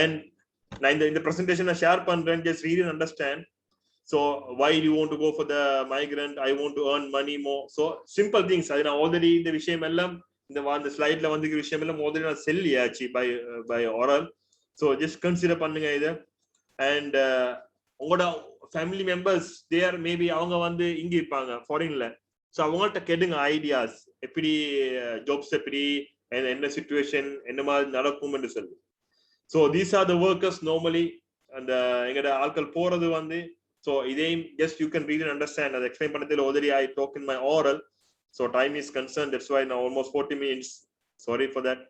And நான் இந்த presentation ஷேர் பண்றேன், just read and understand. So why do you want to go for the migrant? I want to earn money more. So simple things. I know already இந்த விஷயம் எல்லாம் இந்த ஸ்லைட்ல வந்து விஷயம் எல்லாம் already நான் சொல்லியாச்சு by oral. So just consider பண்ணுங்க இத. And உங்களோட family members there maybe அவங்க வந்து இங்க இருப்பாங்க ஃபாரின்ல. So அவங்கள்ட்ட கேளுங்க ஐடியாஸ், எப்படி ஜாப்ஸ் எப்படி என்ன சிச்சுவேஷன் என்ன மாதிரி நடக்கும்னு சொல்லி. So these are the workers normally and எங்கட ஆட்கள் போறது வந்து. So idain just you can read and understand. As explain பண்ணதுல already I talk in my oral. So time is concerned, that's why now almost 40 minutes. Sorry for that.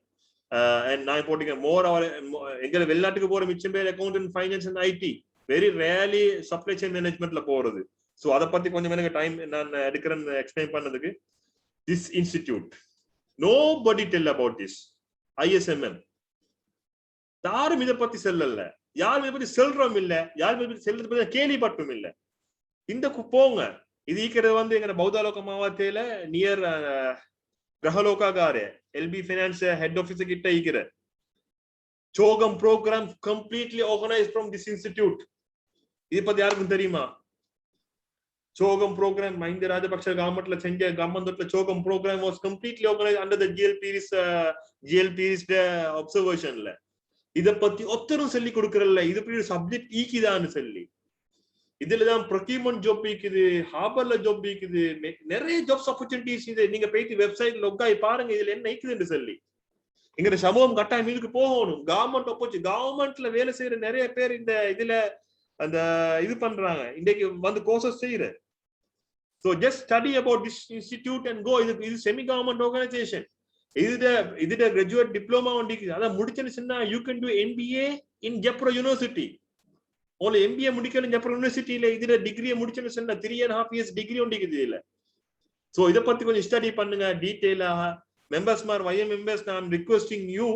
And now putting more our எங்க வெளிநாட்டுக்கு போற மிச்சம் பேர் accountant, finance and IT. Very rarely supply chain management la போறது. So அத பத்தி கொஞ்சம் எனக்கு டைம் நான் எடுக்கிறேன் எக்ஸ்பிளைன் பண்ணதுக்கு. This institute, nobody tell about this. ISMM யாரும் இதை பத்தி சொல்லல, யாரும் இதை பத்தி செல்றோம் இல்ல, யாரும் இதை பத்தி செல்றது பத்தி கேள்விப்பட்டும் இல்ல. இந்த போங்க, இது இருக்கிறது வந்து எங்க பௌத்தாலோக மாவட்டத்துல near கிரகலோகாகாரே LB Finance head office கிட்ட இருக்கிற சோகம் program completely organized from this institute. இது பத்தி யாருக்கும் தெரியுமா? சோகம் program மஹிந்த ராஜபக்ஷ கவர்மெண்ட்ல செஞ்ச கவர்மெண்ட்ல சோகம் program was completely organized under the GLP's observationல. இத பத்தி ஒத்தரும் சொல்லி கொடுக்கறல்ல, இது பெரிய சப்ஜெக்ட் ஈக்கிதான்னு சொல்லி. இதுலதான் ப்ரொக்யூர்மென்ட் ஜாப் இருக்குது, ஹார்பர்ல ஜாப் இருக்குது, நிறைய ஜாப்ஸ் ஆப்பர்ச்சுனிட்டிஸ். இது நீங்க போயிட்டு வெப்சைட் லொக்காய் பாருங்க, இதுல என்ன இருக்குதுன்னு சொல்லி. இங்க சமூகம் கட்டாயம் இதுக்கு போகணும். கவர்மெண்ட்ல வேலை செய்யற நிறைய பேர் இந்த இதுல அந்த இது பண்றாங்க, இன்னைக்கு வந்து கோர்சஸ் செய்யற. So just study about this institute and go. இது செமி கவர்மெண்ட் ஆர்கனைசேஷன். இதுட கிராஜுவேட் டிப்ளமா உண்டிக்கு. அத முடிச்சேன்னா you can do MBA in Jeffro University. ஓல MBA முடிக்கணும் Jeffro Universityல. இதுட டிகிரியை முடிச்சேன்னா 3.5 years டிகிரி உண்டிக்குது இல்ல. சோ இத பத்தி கொஞ்சம் ஸ்டடி பண்ணுங்க டீடைலா. மெம்பர்ஸ் மார் YM மெம்பர்ஸ் நான் ரிக்வெஸ்டிங் யூ,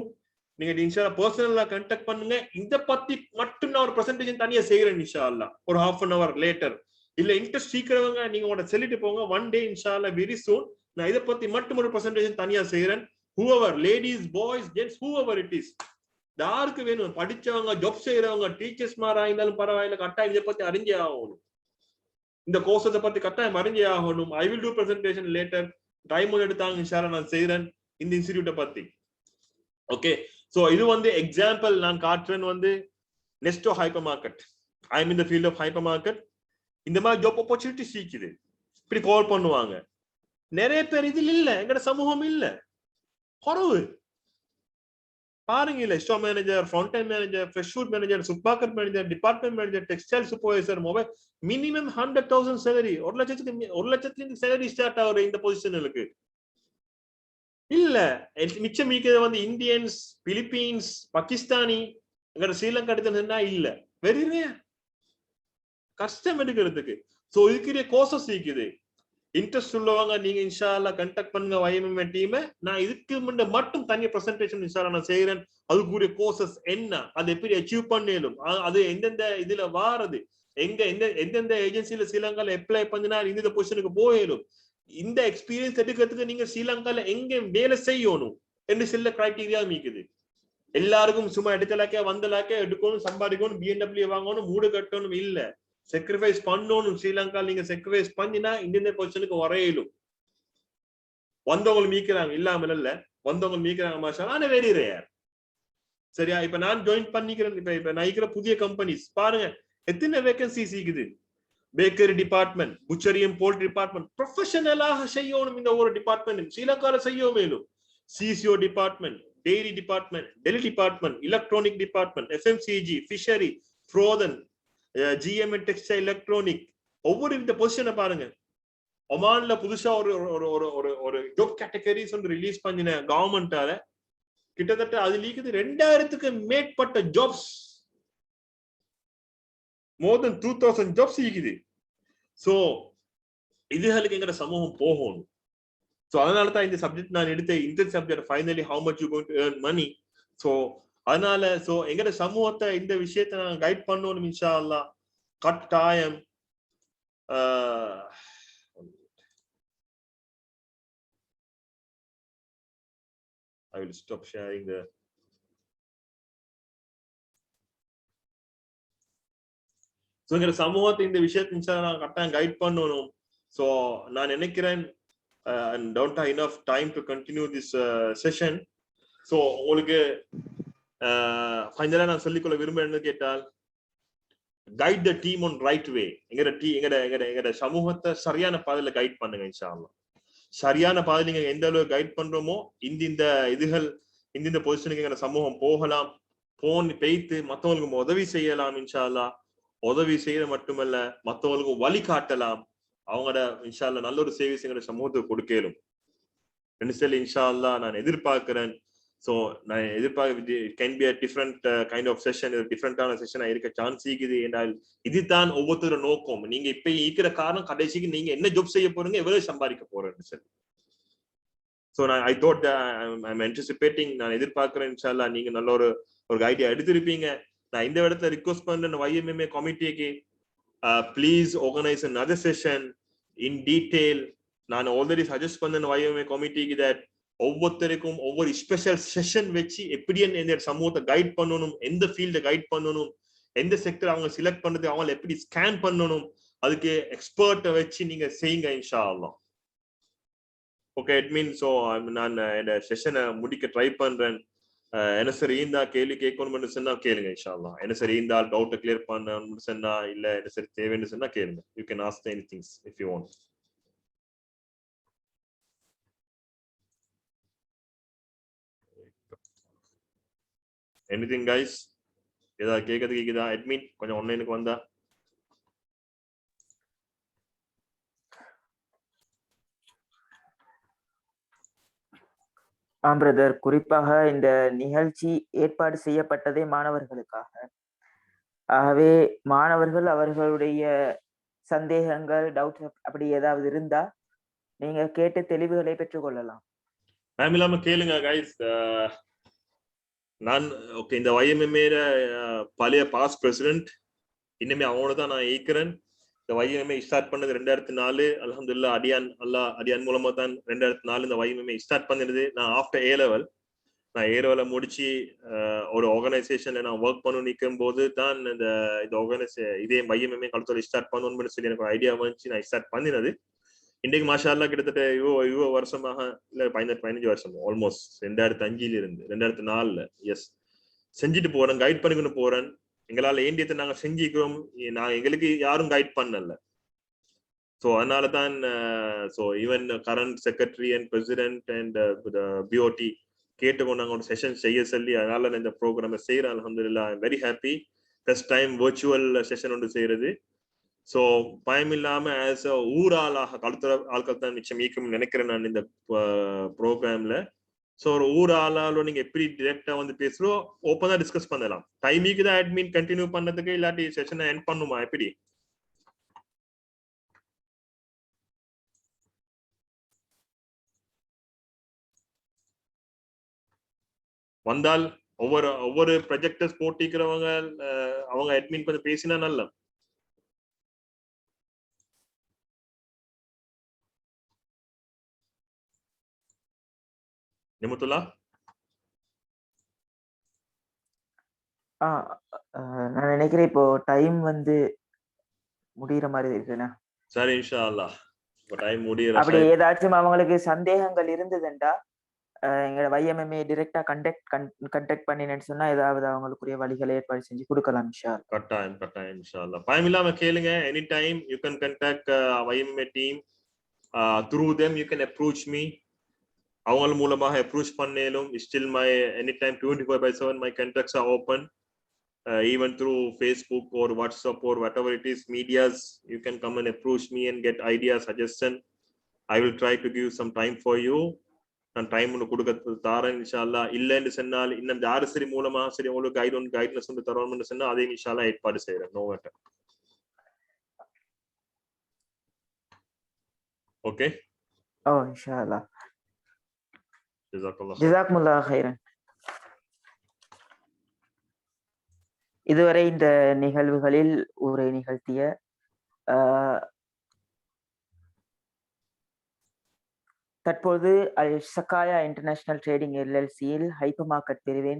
நீங்க இன்ஷால்லா பர்சனலா கான்டாக்ட் பண்ணுங்க. இத பத்தி மட்டும் நான் ஒரு பிரசன்டேஷன் தனியா செய்யறேன் இன்ஷால்லா, ஒரு half an hour later. இல்ல இன்ட்ரெஸ்ட் சீக்கிரவங்க நீங்க உட சொல்லிட்டு போங்க. ஒன் டே இன்ஷால்லா வெரி சூன் நான் இத பத்தி மட்டும் ஒரு பிரசன்டேஷன் தனியா செய்யறேன். whoever ladies boys gents whoever it is, யாருக்கு வேணும், படிச்சவங்க ஜாப் செய்யறவங்க டீச்சர்ஸ் மாரா இருந்தாலும் பரவாயில்ல, கட்டாயம் இத பத்தி அறிஞ்சே ஆகணும். இந்த கோர்ஸை பத்தி கட்டாயம் அறிஞ்சே ஆகணும். I will do presentation later. Time எடுத்தாங்க இன்ஷால்லா நான் செய்யறேன் இந்த இன்ஸ்டிடியூட்டை பத்தி. ஓகே, சோ இது வந்து எக்ஸாம்பிள் நான் காட்டுறேன் வந்து Nesto hypermarket. I am in the field of hypermarket. இந்த மாதிரி ஜாப் ஆப்பர்ச்சுனிட்டி சீக்குது, இப்படி கால் பண்ணுவாங்க. நிறைய பேர் இதில் இல்ல, எங்கட சமூகம் இல்ல, குறவு. பாருங்க இல்ல, store manager, front time manager, fresh food manager, super market manager, department manager, textile supervisor, mobile minimum 100,000 salary. 1,00,000 salary start ஆகுற இந்த பொசிஷனுக்கு இல்ல. மிச்சம் மீக்கிறது வந்து இந்தியன்ஸ், பிலிப்பீன்ஸ், பாகிஸ்தானி, எங்கட ஸ்ரீலங்கா எடுத்துன்னா இல்ல. வெரி கஷ்டம் எடுக்கிறதுக்கு. சோ இதுக்குரிய கோர்சஸ் இருக்குது. இன்ட்ரெஸ்ட் உள்ளவங்க நீங்க இன்ஷால்லா கான்டாக்ட் பண்ணுங்க YMM டீம். நான் இதுக்கு முன்ன மட்டும் தனியா பிரசன்டேஷன் இன்ஷால்லா நான் செய்யறேன். அதுக்குரிய கோர்சஸ் என்ன, அது எப்படி அச்சீவ் பண்ணலும், அது எந்தெந்த இதுல வாரது, எந்தெந்த ஏஜென்சில ஸ்ரீலங்கால அப்ளை பண்ணினா இந்த பொசிஷனுக்கு போயிடும், இந்த எக்ஸ்பீரியன்ஸ் எடுக்கிறதுக்கு நீங்க ஸ்ரீலங்கால எங்க வேலை செய்யணும் என்று சில கிரைட்டீரியா மீக்குது. எல்லாருக்கும் சும்மா எடுக்கலாக்கே வந்தலாக்கே எடுக்கணும், சம்பாதிக்கணும், BMW வாங்கணும், மூடு கட்டணும் இல்ல. sacrifice பண்ணணும். ஸ்ரீலங்கா நீங்க sacrifice பண்ணினா இந்த பொசிஷனுக்கு வரையிலும். வந்தவங்க மீக்கிறாங்க இல்லாமல் இல்ல, வந்தவங்க மீக்கிறாங்க மாஷா. ஆனா வெரி ரேர். சரியா? இப்ப நான் ஜாயின் பண்ணிக்கிறேன். இப்ப நான் இருக்கிற புதிய கம்பெனிஸ் பாருங்க எத்தனை வேகன்சிஸ் இருக்குது. Bakery department, butchery poultry department, ப்ரொஃபஷனலாக செய்யணும். இந்த ஒரு டிபார்ட்மெண்ட் ஸ்ரீலங்கால செய்ய மேலும். CCO department, dairy department, deli department, electronic department, FMCG, fishery, frozen, GM and textile electronic. ஒவ்வொரு இந்த பொசிஷனை பாருங்க. ஒமான்ல புதுசா ஒரு ஒரு ஒரு ஒரு ஒரு ஜாப் கேட்டகரிஸ் வந்து ரிலீஸ் பண்ணின கவர்மெண்டால கிட்டத்தட்ட அது லீக்குது 2000க்கு மேற்பட்ட ஜாப்ஸ், மோர் தென் 2000 ஜாப்ஸ் இருக்குது. சோ இதுகளுக்கு எங்கட சமூகம் போகணும். சோ அதனால தான் இந்த சப்ஜெக்ட் நான் எடுத்த இந்த subject finally how much you going to earn money. So அதனால சோ எங்கட சமூகத்தை இந்த விஷயத்தை நான் கைட் பண்ணணும் இன்ஷா அல்லாஹ் கட்டாயம். I will stop sharing the so எங்கட சமூகத்தை இந்த விஷயத்தை இன்ஷா அல்லாஹ் நான் கட்டாயம் கைட் பண்ணணும். சோ நான் நினைக்கிறேன் and don't have enough time to continue this session. So உங்களுக்கு ஃபைனலா நான் சொல்லிக்கொள்ள விரும்புறேன்னு கேட்டால் guide the team on right way. எங்கட சமூகத்தை சரியான பாதையில கைட் பண்ணுங்க இன்ஷா அல்லாஹ். சரியான பாதையில நீங்க எந்த அளவுக்கு கைட் பண்றோமோ இந்த இதுகள் இந்த பொசிஷனுக்கு எங்கட சமூகம் போகலாம், பேய்த்து மற்றவங்களுக்கு உதவி செய்யலாம் இன்ஷா அல்லாஹ். உதவி செய்யற மட்டுமல்ல மற்றவங்களுக்கு வழி காட்டலாம். அவங்களோட இன்ஷா அல்லாஹ் நல்ல ஒரு சேவை எங்கட சமூகத்துக்கு கொடுக்கலும் இன்ஷா அல்லாஹ் நான் எதிர்பார்க்கிறேன். சோ நான் எதிர்பார்க்க can be a different kind of session, டிஃபரெண்டான செஷனா இருக்க சான்ஸ் இருக்குது என்றால் இதுதான் ஒவ்வொருத்தரோட நோக்கம். நீங்க இப்ப இருக்கிற காரணம் கடைசிக்கு நீங்க என்ன ஜாப் செய்ய போறீங்க, எவ்வளவு சம்பாதிக்க போறேன்னு சொல்லி. சோ நான் ஐ தாட் ஐம் ஆன்டிசிபேட்டிங், நான் எதிர்பார்க்கிறேன் இன்ஷா அல்லாஹ் நீங்க நல்ல ஒரு ஐடியா எடுத்திருப்பீங்க. நான் இந்த இடத்துல ரிக்வெஸ்ட் பண்றேன் YMMA கமிட்டிக்கு please organize another session in detail. நான் ஆல்ரெடி சஜஸ்ட் பண்ணேன் YMMA கமிட்டிக்கு that ஒவ்வொருத்தருக்கும் ஒவ்வொரு ஸ்பெஷல் செஷன் வச்சு எப்படி எந்த சமூகத்தை கைட் பண்ணணும், எந்த ஃபீல்ட கைட் பண்ணணும், எந்த செக்டர் அவங்க செலக்ட் பண்றது, அவங்களை எப்படி ஸ்கேன் பண்ணணும், அதுக்கு எக்ஸ்பர்ட்டை வச்சு நீங்க செய்யுங்க இன்ஷா அல்லாஹ். Okay admin. ஸோ நான் இந்த செஷனை முடிக்க ட்ரை பண்றேன். என்ன சரி இருந்தா கேள்வி கேட்கணும்னு சொன்னா கேளுங்க இன்ஷா அல்லாஹ். என்ன சரி இருந்தா டவுட்டை கிளியர் பண்ணணும்னு சொன்னா இல்ல என்ன சரி தேவைன்னு சொன்னா கேளுங்க. You can ask anything if you want. Anything guys? ஏதாவது கேக்குதா? அட்மின் கொஞ்சம் ஆன்லைனுக்கு வந்தா. பிரதர், குறிப்பாக இந்த நிகழ்ச்சி ஏற்பாடு செய்யப்பட்டதே மாணவர்களுக்காக. ஆகவே மாணவர்கள் அவர்களுடைய சந்தேகங்கள், டவுட் அப்படி ஏதாவது இருந்தா நீங்க கேட்டு தெளிவுகளை பெற்றுக்கொள்ளலாம். மேம் இல்லாம கேளுங்க கைஸ். நான் ஓகே இந்த YMMA பழைய பாஸ்ட் பிரசிடென்ட், இனிமே அவனோட தான் நான் ஈக்கிறேன். இந்த YMMA ஸ்டார்ட் பண்ணது 2004. அல்ஹம்துலில்லாஹ் அடியான் மூலமா தான் 2004 இந்த YMMA ஸ்டார்ட் பண்ணிருது. நான் ஆஃப்டர் A level முடிச்சு ஒரு ஆர்கனைசேஷன்ல நான் ஒர்க் பண்ண நிற்கும் போது தான் இந்த இதே YMMA கலத்தோட ஸ்டார்ட் பண்ணணும்னு சொல்லி எனக்கு ஒரு ஐடியா வந்துச்சு. நான் ஸ்டார்ட் பண்ணினது. இன்றைக்கு மாஷா அல்லாஹ் கிட்டத்தட்ட இவ்வளோ வருஷமாக இல்ல 15 வருஷம் ஆல்மோஸ்ட் 2005 இருந்து 2004 எஸ் செஞ்சுட்டு போறேன், கைட் பண்ணிக்கொண்டு போறேன். எங்களால ஏண்டியத்தை நாங்க செஞ்சுக்கிறோம். எங்களுக்கு யாரும் கைட் பண்ணல. ஸோ அதனால தான் so even current secretary and president and BOT கேட்டுக்கொண்டு நாங்கள் ஒரு செஷன் செய்ய சொல்லி அதனால நான் இந்த ப்ரோக்ராமை செய்யறேன். அல்ஹம்துலில்லாஹ் I am very happy. First time virtual session ஒன்று செய்யறது. ஸோ பயம் இல்லாம ஆஸ் அ ஊராளாக கழுத்துற ஆட்கள் தான் மிச்சம் ஈக்கும் நினைக்கிறேன் நான் இந்த ப்ரோக்ராம்ல. ஸோ ஒரு ஊர் ஆளாலோ நீங்க எப்படி டிரெக்டா வந்து பேசுறோம் ஓப்பனா டிஸ்கஸ் பண்ணலாம். டைமிக்கு தான் அட்மின் கண்டினியூ பண்ணதுக்கு இல்லாட்டி செஷனை எண்ட் பண்ணுமா எப்படி? வந்தால் ஒவ்வொரு ப்ரொஜெக்டர்ஸ் போட்டிக்கிறவங்க அவங்க அட்மின் கொஞ்சம் பேசினா நல்லா. நிமுத்துல்லா நான் நினைக்கிறேன் இப்போ டைம் வந்து முடிகிற மாதிரி இருக்குண்ணா. சரி இன்ஷா அல்லாஹ் டைம் முடியற. அப்படி ஏதாச்சும் அவங்களுக்கு சந்தேகங்கள் இருந்ததுண்டா எங்களோட YMMA டைரக்டா கண்டக்ட் பண்ணினேன்னு சொன்னா ஏதாவது அவங்களுக்குரிய வழிகளை ஏற்பாடு செஞ்சு கொடுக்கலாம் இன்ஷா அல்லாஹ். கட்டாயம் இன்ஷா அல்லாஹ். பயம் இல்லாம கேளுங்க. Any time you can contact YMMA team. through them you can approach me. அவங்கள மூலமாக approach பண்ணேலும் still my anytime 24/7 my contacts are open. Even through Facebook or WhatsApp or whatever it is medias, you can come and approach me and get ideas, suggestion. I will try to give some time for you. நான் time ஒன்று கொடுக்க தாரேன் இன்ஷா அல்லா. இல்லைன்னு சொன்னால் இன்னும் யாரு சரி மூலமா சரி உங்களுக்கு கைட்னஸ் வந்து தரோம்னு சொன்னா அதையும் இன்ஷா அல்லா ஏற்பாடு செய்யறேன். No matter. ஓகே. ஓ இன்ஷா அல்லாஹ். ஜஸாக்கல்லாஹ். ஜஸாக்குமுல்லாஹ் ஹைரன். இதுவரை இந்த நிகழ்வுகளில் உரை நிகழ்த்திய தற்போது அல் ஷகாயா இன்டர்நேஷனல் ட்ரேடிங் LLCயில் ஹைப்பர் மார்க்கெட் பிரிவின்